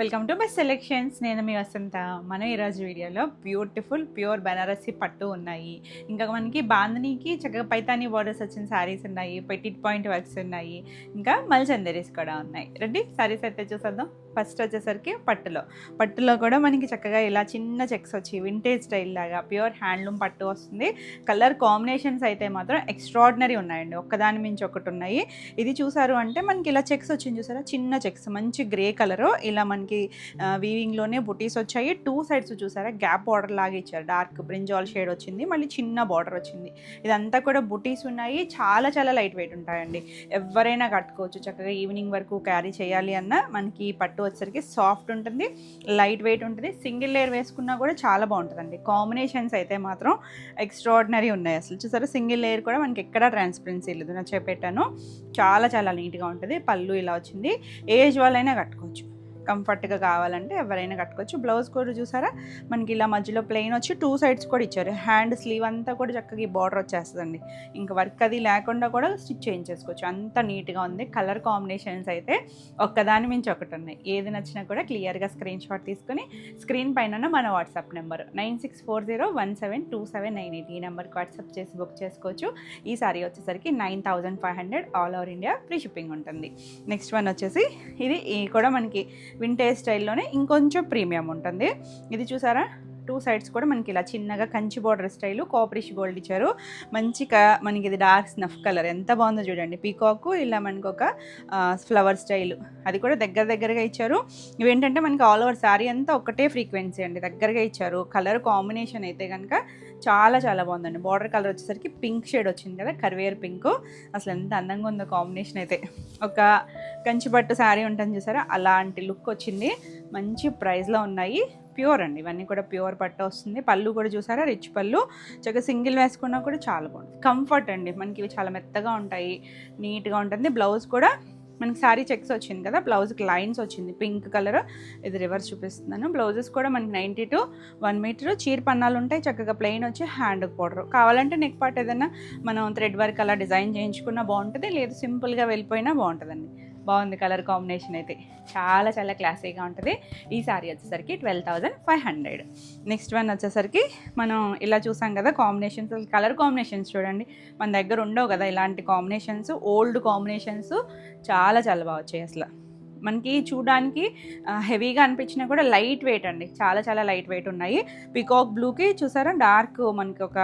Welcome to best selections. నేను మీ వసంత. మనం ఈరోజు వీడియోలో బ్యూటిఫుల్ ప్యూర్ బనారసి పట్టు ఉన్నాయి. ఇంకా మనకి బాంధనీకి చక్కగా పైతానీ బోర్డర్స్ వచ్చిన శారీస్ ఉన్నాయి, పెటిట్ పాయింట్ వర్క్స్ ఉన్నాయి, ఇంకా మల్చందరీస్ కూడా ఉన్నాయి. రెడ్డి శారీస్ అయితే చూసేద్దాం. ఫస్ట్ వచ్చేసరికి పట్టులో కూడా మనకి చక్కగా ఇలా చిన్న చెక్స్ వచ్చి వింటేజ్ స్టైల్ లాగా ప్యూర్ హ్యాండ్లూమ్ పట్టు వస్తుంది. కలర్ కాంబినేషన్స్ అయితే మాత్రం ఎక్స్ట్రాడినరీ ఉన్నాయండి, ఒక్కదాని మించి ఒకటి ఉన్నాయి. ఇది చూసారు అంటే మనకి ఇలా చెక్స్ వచ్చింది చూసారా, చిన్న చెక్స్ మంచి గ్రే కలరు, ఇలా మనకి వీవింగ్లోనే బుటీస్ వచ్చాయి. టూ సైడ్స్ చూసారా గ్యాప్ బార్డర్ లాగా ఇచ్చారు, డార్క్ బ్రింజాల్ షేడ్ వచ్చింది, మళ్ళీ చిన్న బార్డర్ వచ్చింది. ఇదంతా కూడా బుటీస్ ఉన్నాయి, చాలా చాలా లైట్ వెయిట్ ఉంటాయండి, ఎవరైనా కట్టుకోవచ్చు. చక్కగా ఈవినింగ్ వరకు క్యారీ చేయాలి అన్న మనకి పట్టు వచ్చేసరికి సాఫ్ట్ ఉంటుంది, లైట్ వెయిట్ ఉంటుంది. సింగిల్ లేయర్ వేసుకున్నా కూడా చాలా బాగుంటుందండి. కాంబినేషన్స్ అయితే మాత్రం ఎక్స్ట్రాడినరీ ఉన్నాయి. అసలు చూసారా సింగిల్ లేయర్ కూడా మనకి ఎక్కడా ట్రాన్స్పరెన్సీ లేదు, నేను చెప్పేటాను. చాలా చాలా నీట్గా ఉంటుంది. పళ్ళు ఇలా వచ్చింది, ఏజ్ వాళ్ళైనా కట్టుకోవచ్చు, కంఫర్ట్గా కావాలంటే ఎవరైనా కట్టుకోవచ్చు. బ్లౌజ్ కూడా చూసారా మనకి ఇలా మధ్యలో ప్లెయిన్ వచ్చి టూ సైడ్స్ కూడా ఇచ్చారు. హ్యాండ్ స్లీవ్ అంతా కూడా చక్కగా ఈ బార్డర్ వచ్చేస్తుందండి, ఇంకా వర్క్ అది లేకుండా కూడా స్టిచ్ చేయించేసుకోవచ్చు, అంత నీట్గా ఉంది. కలర్ కాంబినేషన్స్ అయితే ఒక్కదాని మించి ఒకటి ఉన్నాయి. ఏది నచ్చినా కూడా క్లియర్గా స్క్రీన్ షాట్ తీసుకుని స్క్రీన్ పైన మన వాట్సాప్ నెంబర్ 9640172798 ఈ నెంబర్కి వాట్సాప్ చేసి బుక్ చేసుకోవచ్చు. ఈ సారీ వచ్చేసరికి 9500 all over India free shipping ఉంటుంది. నెక్స్ట్ వన్ వచ్చేసి ఇది కూడా మనకి వింటేజ్ స్టైల్లోనే ఇంకొంచెం ప్రీమియం ఉంటుంది. ఇది చూసారా టూ సైడ్స్ కూడా మనకి ఇలా చిన్నగా కంచి బార్డర్ స్టైలు, కాపరిష్ గోల్డ్ ఇచ్చారు. మంచిగా మనకి ఇది డార్క్ స్నఫ్ కలర్ ఎంత బాగుందో చూడండి. పీకాక్ ఇలా మనకు ఒక ఫ్లవర్ స్టైల్, అది కూడా దగ్గరగా ఇచ్చారు. ఇవేంటంటే మనకి ఆల్ ఓవర్ శారీ అంతా ఒకటే ఫ్రీక్వెన్సీ అండి, దగ్గరగా ఇచ్చారు. కలర్ కాంబినేషన్ అయితే కనుక చాలా చాలా బాగుందండి. బార్డర్ కలర్ వచ్చేసరికి పింక్ షేడ్ వచ్చింది కదా, కర్వేర్ పింక్. అసలు ఎంత అందంగా ఉందో కాంబినేషన్ అయితే. ఒక కంచిపట్టు శారీ ఉంటుంది చూసారా, అలాంటి లుక్ వచ్చింది. మంచి ప్రైస్లో ఉన్నాయి, ప్యూర్ అండి. ఇవన్నీ కూడా ప్యూర్ పట్టు వస్తుంది. పళ్ళు కూడా చూసారా రిచ్ పళ్ళు, చక్కగా సింగిల్ వేసుకున్నా కూడా చాలా బాగుంటుంది. కంఫర్ట్ అండి, మనకి ఇవి చాలా మెత్తగా ఉంటాయి, నీట్గా ఉంటుంది. బ్లౌజ్ కూడా మనకి శారీ చెక్స్ వచ్చింది కదా, బ్లౌజ్కి లైన్స్ వచ్చింది పింక్ కలర్. ఇది రివర్స్ చూపిస్తున్నాను. బ్లౌజెస్ కూడా మనకి 90 to 1 మీటర్ చీర పన్నాలు ఉంటాయి, చక్కగా ప్లెయిన్ వచ్చి హ్యాండ్ బార్డర్. కావాలంటే నెక్ పార్ట్ ఏదైనా మనం థ్రెడ్ వర్క్ అలా డిజైన్ చేయించుకున్నా బాగుంటుంది, లేదు సింపుల్గా వెళ్ళిపోయినా బాగుంటుందండి. బాగుంది కలర్ కాంబినేషన్ అయితే, చాలా చాలా క్లాసీగా ఉంటుంది. ఈ సారీ వచ్చేసరికి 12,500. నెక్స్ట్ వన్ వచ్చేసరికి మనం ఇలా చూసాం కదా కాంబినేషన్స్, కలర్ కాంబినేషన్స్ చూడండి మన దగ్గర ఉండవు కదా ఇలాంటి కాంబినేషన్స్. ఓల్డ్ కాంబినేషన్స్ చాలా చాలా బాగా వచ్చాయి. అసలు మనకి చూడడానికి హెవీగా అనిపించినా కూడా లైట్ వెయిట్ అండి, చాలా చాలా లైట్ వెయిట్ ఉన్నాయి. పికాక్ బ్లూకి చూసారా డార్క్ మనకి ఒక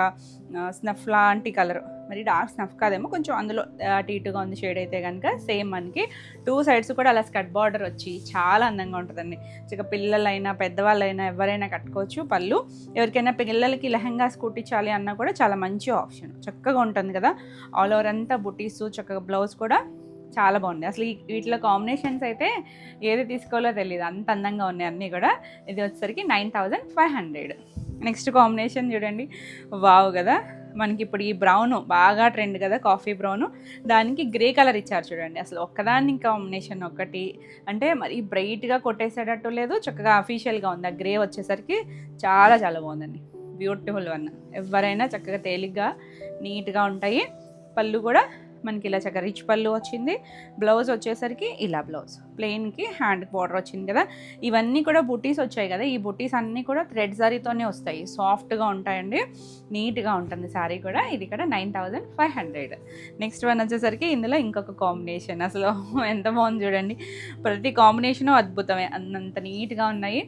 స్నఫ్ లాంటి కలర్, మరి డార్క్ స్నఫ్ కాదేమో, కొంచెం అందులో టీటుగా ఉంది షేడ్ అయితే కనుక. సేమ్ మనకి టూ సైడ్స్ కూడా అలా స్కర్ట్ బార్డర్ వచ్చి చాలా అందంగా ఉంటుందండి. ఇక పిల్లలైనా పెద్దవాళ్ళైనా ఎవరైనా కట్టుకోవచ్చు. పళ్ళు ఎవరికైనా పిల్లలకి లెహంగాస్ కుట్టించాలి అన్నా కూడా చాలా మంచి ఆప్షన్, చక్కగా ఉంటుంది కదా. ఆల్ ఓవర్ అంతా బుటీస్, చక్కగా బ్లౌజ్ కూడా చాలా బాగుంది. అసలు వీటిలో కాంబినేషన్స్ అయితే ఏది తీసుకోవాలో తెలియదు, అంత అందంగా ఉన్నాయి అన్నీ కూడా. ఇది వచ్చేసరికి 9500. నెక్స్ట్ కాంబినేషన్ చూడండి, వావ్ కదా. మనకి ఇప్పుడు ఈ బ్రౌన్ బాగా ట్రెండ్ కదా, కాఫీ బ్రౌన్, దానికి గ్రే కలర్ ఇచ్చారు చూడండి. అసలు ఒక్కదాన్ని కాంబినేషన్ ఒకటి అంటే మరి బ్రైట్గా కొట్టేసేటట్టు లేదు, చక్కగా అఫీషియల్గా ఉంది. ఆ గ్రే వచ్చేసరికి చాలా చాలా బాగుందండి, బ్యూటిఫుల్ వన్. ఎవరైనా చక్కగా తేలిగ్గా నీట్గా ఉంటాయి. పళ్ళు కూడా మనకి ఇలా చక్కగా రిచ్ పళ్ళు వచ్చింది. బ్లౌజ్ వచ్చేసరికి ఇలా బ్లౌజ్ ప్లెయిన్కి హ్యాండ్ బార్డర్ వచ్చింది కదా. ఇవన్నీ కూడా బుటీస్ వచ్చాయి కదా, ఈ బుటీస్ అన్నీ కూడా థ్రెడ్ జరీతోనే వస్తాయి, సాఫ్ట్గా ఉంటాయండి, నీట్గా ఉంటుంది శారీ కూడా. ఇది కూడా 9500. నెక్స్ట్ వన్ వచ్చేసరికి ఇందులో ఇంకొక కాంబినేషన్, అసలు ఎంత బాగుంది చూడండి. ప్రతి కాంబినేషను అద్భుతమే, అంత నీట్గా ఉన్నాయి.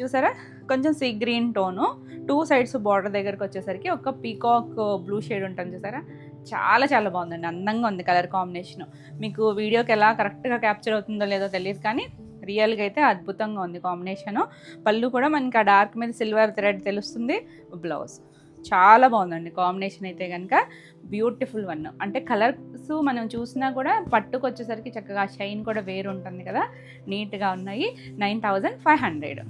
చూసారా కొంచెం sea green tone, two sides border దగ్గరకు వచ్చేసరికి ఒక పీకాక్ బ్లూ షేడ్ ఉంటుంది చూసారా, చాలా చాలా బాగుందండి, అందంగా ఉంది కలర్ కాంబినేషను. మీకు వీడియోకి ఎలా కరెక్ట్గా క్యాప్చర్ అవుతుందో లేదో తెలియదు, కానీ రియల్గా అయితే అద్భుతంగా ఉంది కాంబినేషను. పళ్ళు కూడా మనకి ఆ డార్క్ మీద సిల్వర్ థ్రెడ్ తెలుస్తుంది. బ్లౌజ్ చాలా బాగుందండి కాంబినేషన్ అయితే కనుక, బ్యూటిఫుల్ వన్. అంటే కలర్స్ మనం చూసినా కూడా పట్టుకు వచ్చేసరికి చక్కగా షైన్ కూడా వేరు ఉంటుంది కదా, నీట్గా ఉన్నాయి. 9500.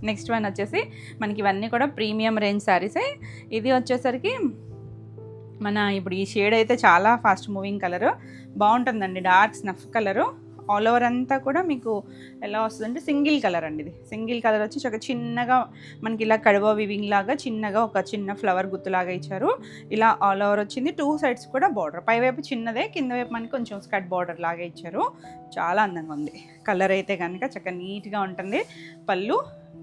నెక్స్ట్ వన్ వచ్చేసి మనకి ఇవన్నీ కూడా ప్రీమియం రేంజ్ శారీసే. ఇది వచ్చేసరికి మన ఇప్పుడు ఈ షేడ్ అయితే చాలా ఫాస్ట్ మూవింగ్ కలరు, బాగుంటుందండి, dark snuff colour. All over అంతా కూడా మీకు ఎలా వస్తుందంటే సింగిల్ కలర్ అండి. ఇది సింగిల్ కలర్ వచ్చి చక్కగా చిన్నగా మనకి ఇలా కడవ వివింగ్ లాగా చిన్నగా ఒక చిన్న ఫ్లవర్ గుత్తులాగా ఇచ్చారు. ఇలా ఆల్ ఓవర్ వచ్చింది. 2 సైడ్స్ కూడా బార్డర్, పైవైపు చిన్నదే, కింద వైపు మనకి కొంచెం స్కర్ట్ బార్డర్ లాగా ఇచ్చారు. చాలా అందంగా ఉంది. కలర్ అయితే కనుక చక్కగా నీట్గా ఉంటుంది.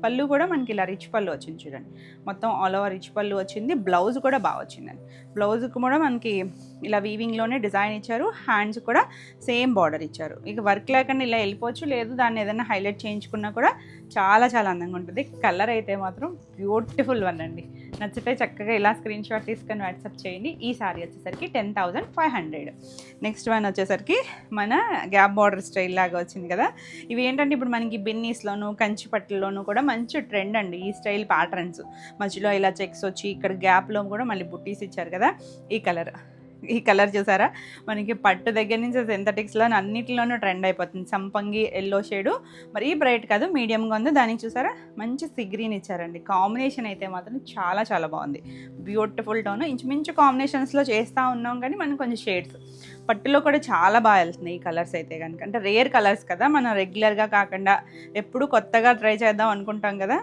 పళ్ళు కూడా మనకి ఇలా రిచ్ పళ్ళు వచ్చింది చూడండి. మొత్తం ఆల్ ఓవర్ రిచ్ పళ్ళు వచ్చింది. బ్లౌజ్ కూడా బాగా వచ్చిందండి. బ్లౌజ్కి కూడా మనకి ఇలా వీవింగ్లోనే డిజైన్ ఇచ్చారు. హ్యాండ్స్ కూడా సేమ్ బార్డర్ ఇచ్చారు. ఇక వర్క్ లేకుండా ఇలా వెళ్ళిపోవచ్చు, లేదు దాన్ని ఏదైనా హైలైట్ చేయించుకున్నా కూడా చాలా చాలా అందంగా ఉంటుంది. కలర్ అయితే మాత్రం బ్యూటిఫుల్ వన్ అండి. నచ్చితే చక్కగా ఇలా స్క్రీన్ షాట్ తీసుకొని వాట్సాప్ చేయండి. ఈ సారీ వచ్చేసరికి 10,500. నెక్స్ట్ వన్ వచ్చేసరికి మన గ్యాప్ బార్డర్ స్టైల్ లాగా వచ్చింది కదా. ఇవి ఏంటంటే ఇప్పుడు మనకి బిన్నీస్లోను కంచి పట్టుల్లోనూ కూడా మంచి ట్రెండ్ అండి ఈ స్టైల్ ప్యాటర్న్స్. మధ్యలో ఇలా చెక్స్ వచ్చి ఇక్కడ గ్యాప్లో కూడా మళ్ళీ బుట్టీస్ ఇచ్చారు కదా. ఈ కలర్ చూసారా, మనకి పట్టు దగ్గర నుంచి సింథటిక్స్లో అన్నిటిలోనూ ట్రెండ్ అయిపోతుంది. సంపంగి ఎల్లో షేడు, మరీ బ్రైట్ కాదు, మీడియంగా ఉంది. దానికి చూసారా మంచి సీ గ్రీన్ ఇచ్చారండి. కాంబినేషన్ అయితే మాత్రం చాలా చాలా బాగుంది. Beautiful tone. ఇంచుమించు కాంబినేషన్స్లో చేస్తూ ఉన్నాం కానీ మనం కొంచెం షేడ్స్ పట్టులో కూడా చాలా బాగా వెళ్తున్నాయి ఈ కలర్స్ అయితే కనుక. అంటే రేర్ కలర్స్ కదా, మనం రెగ్యులర్గా కాకుండా ఎప్పుడు కొత్తగా ట్రై చేద్దాం అనుకుంటాం కదా,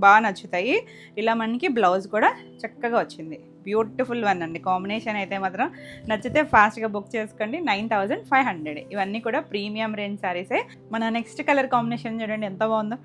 బాగా నచ్చుతాయి. ఇలా మనకి బ్లౌజ్ కూడా చక్కగా వచ్చింది. బ్యూటిఫుల్ వన్ అండి. కాంబినేషన్ అయితే మాత్రం నచ్చితే ఫాస్ట్గా బుక్ చేసుకోండి. 9,500. ఇవన్నీ కూడా ప్రీమియం రేంజ్ శారీసే. మన నెక్స్ట్ కలర్ కాంబినేషన్ చూడండి ఎంత బాగుందో.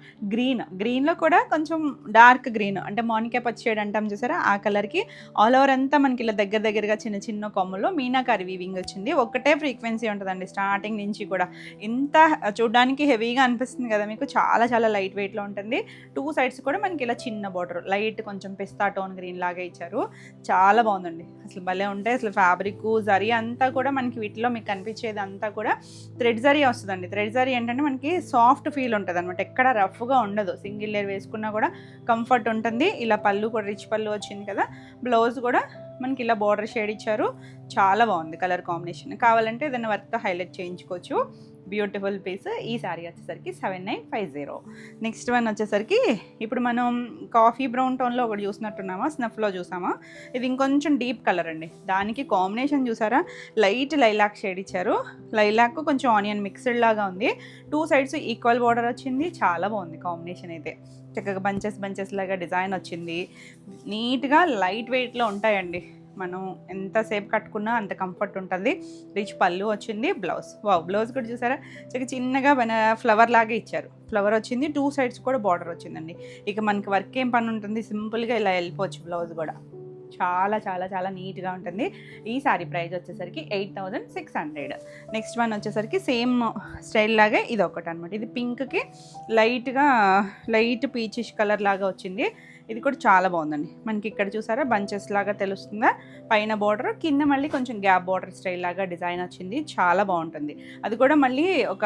గ్రీన్లో కూడా కొంచెం డార్క్ గ్రీన్, అంటే మోనికా పచ్చి షేడ్ అంటాం చూసారా, ఆ కలర్కి ఆల్ ఓవర్ అంతా మనకి ఇలా దగ్గరగా చిన్న చిన్న కొమ్ముల్లో మీనాకారి వీవింగ్ వచ్చింది. ఒకటే ఫ్రీక్వెన్సీ ఉంటుందండి స్టార్టింగ్ నుంచి కూడా. ఇంత చూడడానికి హెవీగా అనిపిస్తుంది కదా మీకు, చాలా చాలా లైట్ వెయిట్లో ఉంటుంది. 2 సైడ్స్ కూడా మనకి ఇలా చిన్న బార్డర్ లైట్ కొంచెం పిస్తా టోన్ గ్రీన్ లాగా ఇచ్చారు. చాలా బాగుందండి. అసలు భలే ఉంటాయి. అసలు ఫ్యాబ్రిక్ జరీ అంతా కూడా మనకి వీటిలో మీకు కనిపించేది అంతా కూడా థ్రెడ్ జరీ వస్తుందండి. థ్రెడ్ జరీ ఏంటంటే మనకి సాఫ్ట్ ఫీల్ ఉంటుంది అనమాట. ఎక్కడ రఫ్గా ఉండదు. సింగిల్ లేయర్ వేసుకున్నా కూడా కంఫర్ట్ ఉంటుంది. ఇలా పళ్ళు కూడా రిచ్ పళ్ళు వచ్చింది కదా. బ్లౌజ్ కూడా మనకి ఇలా బార్డర్ షేడ్ ఇచ్చారు. చాలా బాగుంది కలర్ కాంబినేషన్. కావాలంటే ఏదైనా వర్క్తో హైలైట్ చేయించుకోవచ్చు. Beautiful piece. ఈ సారీ వచ్చేసరికి 7,950. నెక్స్ట్ వన్ వచ్చేసరికి ఇప్పుడు మనం కాఫీ బ్రౌన్ టోన్లో ఒకటి చూసినట్టున్నామా, స్నఫ్లో చూసామా, ఇది ఇంకొంచెం డీప్ కలర్ అండి. దానికి కాంబినేషన్ చూసారా, లైట్ లైలాక్ షేడ్ ఇచ్చారు. లైలాక్ కొంచెం ఆనియన్ మిక్స్డ్ లాగా ఉంది. 2 సైడ్స్ ఈక్వల్ బార్డర్ వచ్చింది. చాలా బాగుంది కాంబినేషన్ అయితే. చక్కగా బంచెస్ లాగా డిజైన్ వచ్చింది. నీట్గా లైట్ వెయిట్లో ఉంటాయండి. మనం ఎంతసేపు కట్టుకున్నా అంత కంఫర్ట్ ఉంటుంది. రిచ్ పళ్ళు వచ్చింది. బ్లౌజ్ కూడా చూసారా చిన్నగా ఫ్లవర్ లాగా ఇచ్చారు. ఫ్లవర్ వచ్చింది. 2 సైడ్స్ కూడా బార్డర్ వచ్చిందండి. ఇక మనకి వర్క్ ఏం పని ఉంటుంది, సింపుల్గా ఇలా వెళ్ళిపోవచ్చు. బ్లౌజ్ కూడా చాలా చాలా చాలా నీట్గా ఉంటుంది. ఈ సారీ ప్రైస్ వచ్చేసరికి 8,600. నెక్స్ట్ వన్ వచ్చేసరికి సేమ్ స్టైల్ లాగే ఇది ఒకటి అనమాట. ఇది పింక్కి లైట్ పీచిష్ కలర్ లాగా వచ్చింది. ఇది కూడా చాలా బాగుందండి. మనకి ఇక్కడ చూసారా బంచెస్ లాగా తెలుస్తుందా, పైన బార్డర్, కింద మళ్ళీ కొంచెం గ్యాప్ బార్డర్ స్టైల్ లాగా డిజైన్ వచ్చింది. చాలా బాగుంటుంది. అది కూడా మళ్ళీ ఒక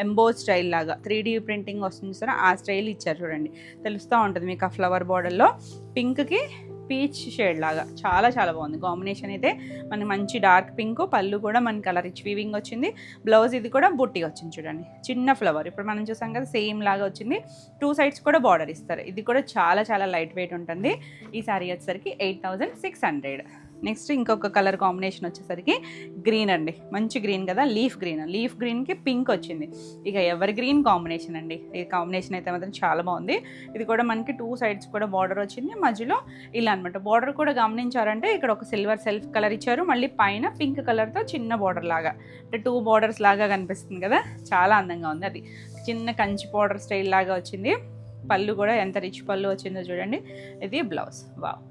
ఎంబోజ్ స్టైల్ లాగా 3D ప్రింటింగ్ వస్తుంది సార్, ఆ స్టైల్ ఇచ్చారు చూడండి. తెలుస్తూ ఉంటుంది మీకు ఆ ఫ్లవర్ బార్డర్లో. పింక్కి పీచ్ షేడ్ లాగా చాలా చాలా బాగుంది కాంబినేషన్ అయితే. మనకి మంచి డార్క్ పింక్, పళ్ళు కూడా మనకి కలర్ రిచ్ వీవింగ్ వచ్చింది. బ్లౌజ్ ఇది కూడా బుట్టి వచ్చింది చూడండి, చిన్న ఫ్లవర్. ఇప్పుడు మనం చూసాం కదా సేమ్ లాగా వచ్చింది. 2 సైడ్స్ కూడా బార్డర్ ఇస్తారు. ఇది కూడా చాలా చాలా లైట్ వెయిట్ ఉంటుంది. ఈ సారీ వచ్చేసరికి 8,600. నెక్స్ట్ ఇంకొక కలర్ కాంబినేషన్ వచ్చేసరికి గ్రీన్ అండి. మంచి గ్రీన్ కదా, లీఫ్ గ్రీన్కి పింక్ వచ్చింది. ఇక ఎవర్ గ్రీన్ కాంబినేషన్ అండి. ఈ కాంబినేషన్ అయితే మాత్రం చాలా బాగుంది. ఇది కూడా మనకి 2 సైడ్స్ కూడా బార్డర్ వచ్చింది. మధ్యలో ఇలా అనమాట. బార్డర్ కూడా గమనించారంటే ఇక్కడ ఒక సిల్వర్ సెల్ఫ్ కలర్ ఇచ్చారు. మళ్ళీ పైన పింక్ కలర్తో చిన్న బార్డర్ లాగా, అంటే 2 బార్డర్స్ లాగా కనిపిస్తుంది కదా, చాలా అందంగా ఉంది. అది చిన్న కంచి బార్డర్ స్టైల్ లాగా వచ్చింది. పళ్ళు కూడా ఎంత రిచ్ పళ్ళు వచ్చిందో చూడండి. ఇది బ్లౌజ్.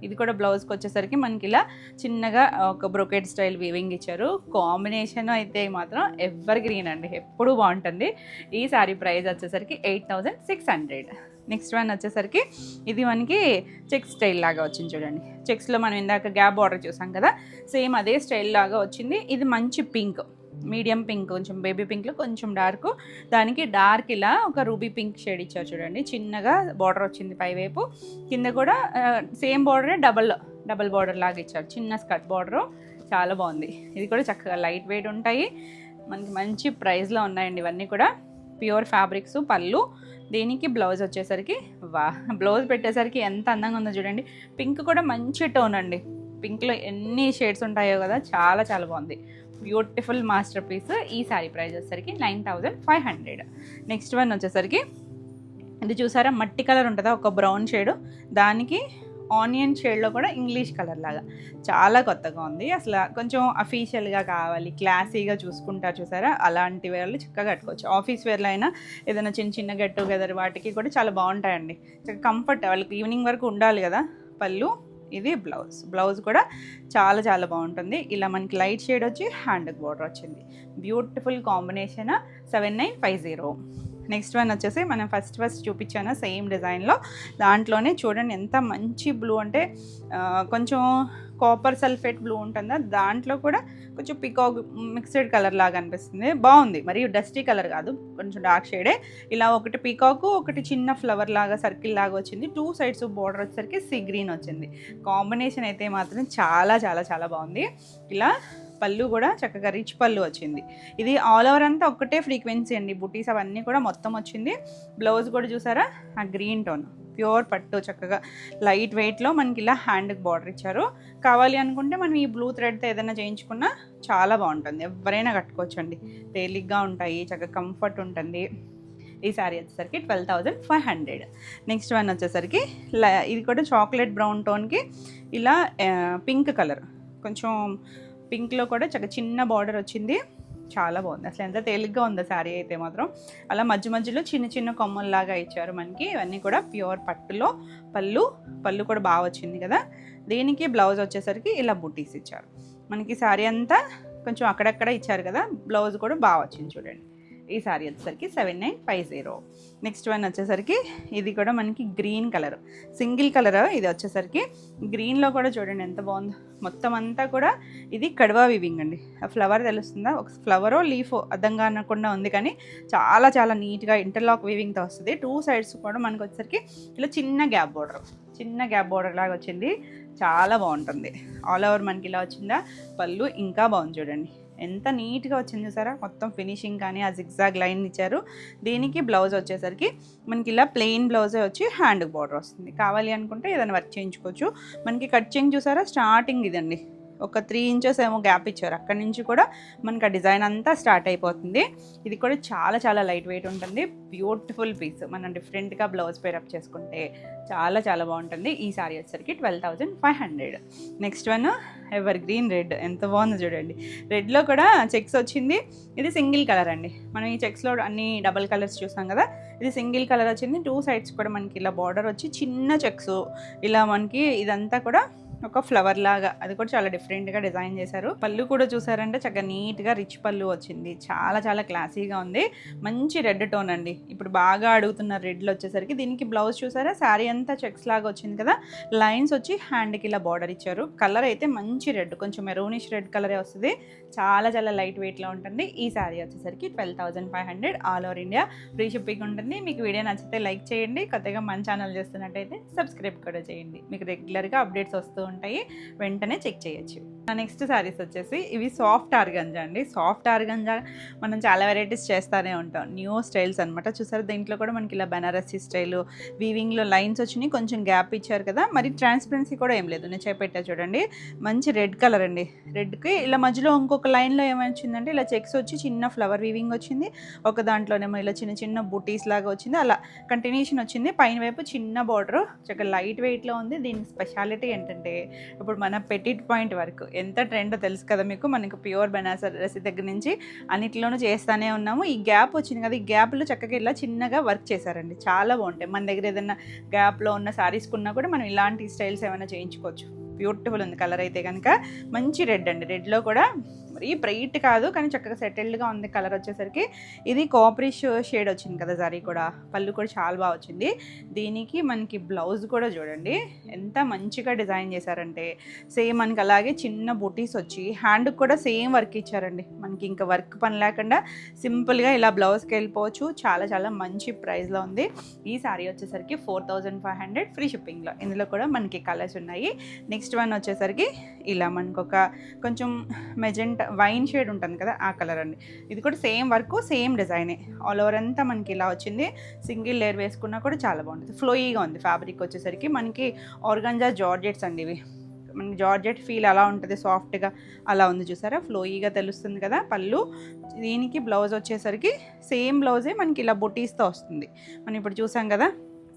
ఇది కూడా బ్లౌజ్కి వచ్చేసరికి మనకి ఇలా చిన్నగా ఒక బ్రొకెట్ స్టైల్ వీవింగ్ ఇచ్చారు. కాంబినేషన్ అయితే మాత్రం ఎవర్ గ్రీన్ అండి, ఎప్పుడూ బాగుంటుంది. ఈ సారీ ప్రైస్ వచ్చేసరికి 8,600. నెక్స్ట్ వన్ వచ్చేసరికి ఇది మనకి చెక్స్ స్టైల్ లాగా వచ్చింది చూడండి. చెక్స్లో మనం ఇందాక గ్యాప్ బార్డర్ చూసాం కదా, సేమ్ అదే స్టైల్ లాగా వచ్చింది. ఇది మంచి పింక్, మీడియం పింక్, కొంచెం బేబీ పింక్లో కొంచెం డార్క్. దానికి డార్క్ ఇలా ఒక రూబీ పింక్ షేడ్ ఇచ్చారు చూడండి. చిన్నగా బార్డర్ వచ్చింది పైవైపు. కింద కూడా సేమ్ బార్డరే డబల్ బార్డర్ లాగా ఇచ్చారు, చిన్న స్కర్ట్ బార్డరు. చాలా బాగుంది. ఇది కూడా చక్కగా లైట్ వెయిట్ ఉంటాయి. మనకి మంచి ప్రైస్లో ఉన్నాయండి ఇవన్నీ కూడా. Pure fabrics. పళ్ళు, దీనికి బ్లౌజ్ వచ్చేసరికి బ్లౌజ్ పెట్టేసరికి ఎంత అందంగా ఉందో చూడండి. పింక్ కూడా మంచి టోన్ అండి. పింక్లో ఎన్ని షేడ్స్ ఉంటాయో కదా, చాలా చాలా బాగుంది. Beautiful master piece. ఈ శారీ ప్రైస్ వచ్చేసరికి 9500. నెక్స్ట్ వన్ వచ్చేసరికి ఇది చూసారా, మట్టి కలర్ ఉంటుందా, ఒక బ్రౌన్ షేడ్, దానికి ఆనియన్ షేడ్లో కూడా ఇంగ్లీష్ కలర్ లాగా చాలా కొత్తగా ఉంది. అసలు కొంచెం అఫీషియల్గా కావాలి, క్లాసీగా చూసుకుంటారు చూసారా, అలాంటి వేర్లు చక్కగా కట్టుకోవచ్చు. ఆఫీస్ వేర్లో అయినా ఏదైనా చిన్న చిన్న గెట్ టుగెదర్ వాటికి కూడా చాలా బాగుంటాయండి. చక్కగా కంఫర్ట్, వాళ్ళకి ఈవినింగ్ వరకు ఉండాలి కదా. పళ్ళు, ఇది బ్లౌజ్ కూడా చాలా చాలా బాగుంటుంది. ఇలా మనకి లైట్ షేడ్ వచ్చి హ్యాండ్కి బార్డర్ వచ్చింది. Beautiful combination 7950. నెక్స్ట్ వన్ వచ్చేసి మనం ఫస్ట్ చూపించాను సేమ్ డిజైన్లో, దాంట్లోనే చూడండి ఎంత మంచి బ్లూ అంటే కొంచెం కాపర్ సల్ఫేట్ బ్లూ ఉంటుందా, దాంట్లో కూడా కొంచెం పికాక్ మిక్స్డ్ కలర్ లాగా అనిపిస్తుంది. బాగుంది, మరియు డస్టీ కలర్ కాదు, కొంచెం డార్క్ షేడే. ఇలా ఒకటి పికాకు, ఒకటి చిన్న ఫ్లవర్ లాగా సర్కిల్ లాగా వచ్చింది. 2 సైడ్స్ బార్డర్ వచ్చేసరికి సీ గ్రీన్ వచ్చింది. కాంబినేషన్ అయితే మాత్రం చాలా చాలా చాలా బాగుంది. ఇలా పళ్ళు కూడా చక్కగా రిచ్ పళ్ళు వచ్చింది. ఇది ఆల్ ఓవర్ అంతా ఒక్కటే ఫ్రీక్వెన్సీ అండి, బుటీస్ అవన్నీ కూడా మొత్తం వచ్చింది. బ్లౌజ్ కూడా చూసారా, ఆ గ్రీన్ టోన్ ప్యూర్ పట్టు, చక్కగా లైట్ వెయిట్లో మనకి ఇలా హ్యాండ్కి బార్డర్ ఇచ్చారు. కావాలి అనుకుంటే మనం ఈ బ్లూ థ్రెడ్తో ఏదైనా చేయించుకున్నా చాలా బాగుంటుంది, ఎవరైనా కట్టుకోవచ్చండి. తేలిగ్గా ఉంటాయి, చక్కగా కంఫర్ట్ ఉంటుంది. ఈ శారీ వచ్చేసరికి 12500. నెక్స్ట్ వన్ వచ్చేసరికి ఇది కూడా చాక్లెట్ బ్రౌన్ టోన్కి ఇలా పింక్ కలర్, కొంచెం పింక్లో కూడా చక్కగా చిన్న బార్డర్ వచ్చింది. చాలా బాగుంది, అసలు ఎంత తేలిగ్గా ఉందో శారీ అయితే మాత్రం. అలా మధ్య మధ్యలో చిన్న చిన్న కొమ్మల్లాగా ఇచ్చారు మనకి. ఇవన్నీ కూడా ప్యూర్ పట్టులో. పళ్ళు కూడా బాగా వచ్చింది కదా. దీనికి బ్లౌజ్ వచ్చేసరికి ఇలా బుటీస్ ఇచ్చారు మనకి. శారీ అంతా కొంచెం అక్కడక్కడ ఇచ్చారు కదా, బ్లౌజ్ కూడా బాగా వచ్చింది చూడండి. ఈ శారీ వచ్చేసరికి 7950. నెక్స్ట్ వన్ వచ్చేసరికి ఇది కూడా మనకి గ్రీన్ కలర్, సింగిల్ కలర్. ఇది వచ్చేసరికి గ్రీన్లో కూడా చూడండి ఎంత బాగుందో. మొత్తం అంతా కూడా ఇది కడవా వీవింగ్ అండి. ఆ ఫ్లవర్ తెలుస్తుందా, ఒక ఫ్లవరో లీఫో అర్థంగా అనకుండా ఉంది, కానీ చాలా చాలా నీట్గా ఇంటర్లాక్ వీవింగ్తో వస్తుంది. 2 సైడ్స్ కూడా మనకు వచ్చేసరికి ఇలా చిన్న గ్యాప్ బోర్డర్ లాగా వచ్చింది. చాలా బాగుంటుంది. ఆల్ ఓవర్ మనకి ఇలా వచ్చిందా. పళ్ళు ఇంకా బాగుంది చూడండి, ఎంత నీట్గా వచ్చింది చూసారా. మొత్తం ఫినిషింగ్ కానీ ఆ జిగ్జాగ్ లైన్ ఇచ్చారు. దీనికి బ్లౌజ్ వచ్చేసరికి మనకి ఇలా ప్లెయిన్ బ్లౌజే వచ్చి హ్యాండ్కి బార్డర్ వస్తుంది. కావాలి అనుకుంటే ఏదైనా వర్క్ చేయించుకోవచ్చు. మనకి కట్చింగ్ చూసారా, స్టార్టింగ్ ఇదండి, ఒక 3 ఇంచెస్ ఏమో గ్యాప్ ఇచ్చారు, అక్కడి నుంచి కూడా మనకి ఆ డిజైన్ అంతా స్టార్ట్ అయిపోతుంది. ఇది కూడా చాలా చాలా లైట్ వెయిట్ ఉంటుంది. బ్యూటిఫుల్ పీస్, మనం డిఫరెంట్గా బ్లౌజ్ పేరప్ చేసుకుంటే చాలా చాలా బాగుంటుంది. ఈ సారీ వచ్చేసరికి 12500. Next one ever green red, ఎంత బాగుందో చూడండి. రెడ్లో కూడా చెక్స్ వచ్చింది. ఇది సింగిల్ కలర్ అండి. మనం ఈ చెక్స్లో అన్ని డబల్ కలర్స్ చూసాం కదా, ఇది సింగిల్ కలర్ వచ్చింది. 2 సైడ్స్ కూడా మనకి ఇలా బార్డర్ వచ్చి చిన్న చెక్స్, ఇలా మనకి ఇదంతా కూడా ఒక ఫ్లవర్ లాగా, అది కూడా చాలా డిఫరెంట్గా డిజైన్ చేశారు. పళ్ళు కూడా చూసారంటే చక్కగా నీట్గా రిచ్ పళ్ళు వచ్చింది. చాలా చాలా క్లాసీగా ఉంది. మంచి రెడ్ టోన్ అండి, ఇప్పుడు బాగా అడుగుతున్న రెడ్లు వచ్చేసరికి. దీనికి బ్లౌజ్ చూసారా, శారీ అంతా చెక్స్ లాగా వచ్చింది కదా, లైన్స్ వచ్చి హ్యాండ్కి ఇలా బార్డర్ ఇచ్చారు. కలర్ అయితే మంచి రెడ్, కొంచెం మెరూనిష్ రెడ్ కలరే వస్తుంది. చాలా చాలా లైట్ వెయిట్లో ఉంటుంది. ఈ శారీ వచ్చేసరికి 12500. All over India free shipping ఉంటుంది. మీకు వీడియో నచ్చితే లైక్ చేయండి. కొత్తగా మన ఛానల్ చేస్తున్నట్టయితే సబ్స్క్రైబ్ కూడా చేయండి. మీకు రెగ్యులర్గా అప్డేట్స్ వస్తూ ఉంటాయి, వెంటనే చెక్ చేయొచ్చు. నెక్స్ట్ శారీస్ వచ్చేసి ఇవి సాఫ్ట్ ఆర్గంజా అండి. సాఫ్ట్ ఆర్గంజా మనం చాలా వెరైటీస్ చేస్తూనే ఉంటాం, న్యూ స్టైల్స్ అనమాట. చూసారు, దీంట్లో కూడా మనకి ఇలా బనారసీ స్టైల్ వీవింగ్లో లైన్స్ వచ్చినాయి, కొంచెం గ్యాప్ ఇచ్చారు కదా, మరి ట్రాన్స్పరెన్సీ కూడా ఏం లేదు. నేను చెప్పేటా చూడండి, మంచి రెడ్ కలర్ అండి. రెడ్కి ఇలా మధ్యలో ఇంకొక లైన్లో ఏమొచ్చిందంటే ఇలా చెక్స్ వచ్చి చిన్న ఫ్లవర్ వీవింగ్ వచ్చింది. ఒక దాంట్లోనేమో ఇలా చిన్న చిన్న బుటీస్ లాగా వచ్చింది, అలా కంటిన్యూషన్ వచ్చింది. పైన వైపు చిన్న బార్డర్, చక్కగా లైట్ వెయిట్లో ఉంది. దీనికి స్పెషాలిటీ ఏంటంటే ఇప్పుడు మన పెటిట్ పాయింట్ వరకు ఎంత ట్రెండ్ తెలుసు కదా మీకు. మనకు ప్యూర్ బనారసి దగ్గర నుంచి అన్నిట్లోనూ చేస్తూనే ఉన్నాము. ఈ గ్యాప్ వచ్చింది కదా, ఈ గ్యాప్లో చక్కగా ఇలా చిన్నగా వర్క్ చేశారండి, చాలా బాగుంటాయి. మన దగ్గర ఏదైనా గ్యాప్లో ఉన్న శారీస్ కున్నా కూడా మనం ఇలాంటి స్టైల్స్ ఏమైనా చేయించుకోవచ్చు. బ్యూటిఫుల్ ఉంది కలర్ అయితే కనుక. మంచి రెడ్ అండి, రెడ్లో కూడా మరీ బ్రైట్ కాదు కానీ చక్కగా సెటిల్డ్గా ఉంది కలర్ వచ్చేసరికి. ఇది కాపరిష్ షేడ్ వచ్చింది కదా జరీ కూడా. పళ్ళు కూడా చాలా బాగా వచ్చింది. దీనికి మనకి బ్లౌజ్ కూడా చూడండి ఎంత మంచిగా డిజైన్ చేశారంటే, సేమ్ మనకి అలాగే చిన్న బుటీస్ వచ్చి హ్యాండ్కి కూడా సేమ్ వర్క్ ఇచ్చారండి. మనకి ఇంకా వర్క్ పని లేకుండా సింపుల్గా ఇలా బ్లౌజ్కి వెళ్ళిపోవచ్చు. చాలా చాలా మంచి ప్రైస్లో ఉంది. ఈ శారీ వచ్చేసరికి 4500 ఫ్రీ షిప్పింగ్లో. ఇందులో కూడా మనకి కలర్స్ ఉన్నాయి. నెక్స్ట్ వన్ వచ్చేసరికి ఇలా మనకు ఒక కొంచెం మెజెంటా వైన్ షేడ్ ఉంటుంది కదా, ఆ కలర్ అండి. ఇది కూడా సేమ్ వర్క్, సేమ్ డిజైనే. ఆల్ ఓవర్ అంతా మనకి ఇలా వచ్చింది. సింగిల్ లేయర్ వేసుకున్నా కూడా చాలా బాగుంటుంది. ఫ్లోయీగా ఉంది ఫ్యాబ్రిక్ వచ్చేసరికి. మనకి ఆర్గాంజా జార్జెట్స్ అండి ఇవి. మనకి జార్జెట్ ఫీల్ అలా ఉంటుంది, సాఫ్ట్గా అలా ఉంది చూసారా, ఫ్లోయీగా తెలుస్తుంది కదా పళ్ళు. దీనికి బ్లౌజ్ వచ్చేసరికి సేమ్ బ్లౌజే మనకి ఇలా బుటీస్తో వస్తుంది. మనం ఇప్పుడు చూసాం కదా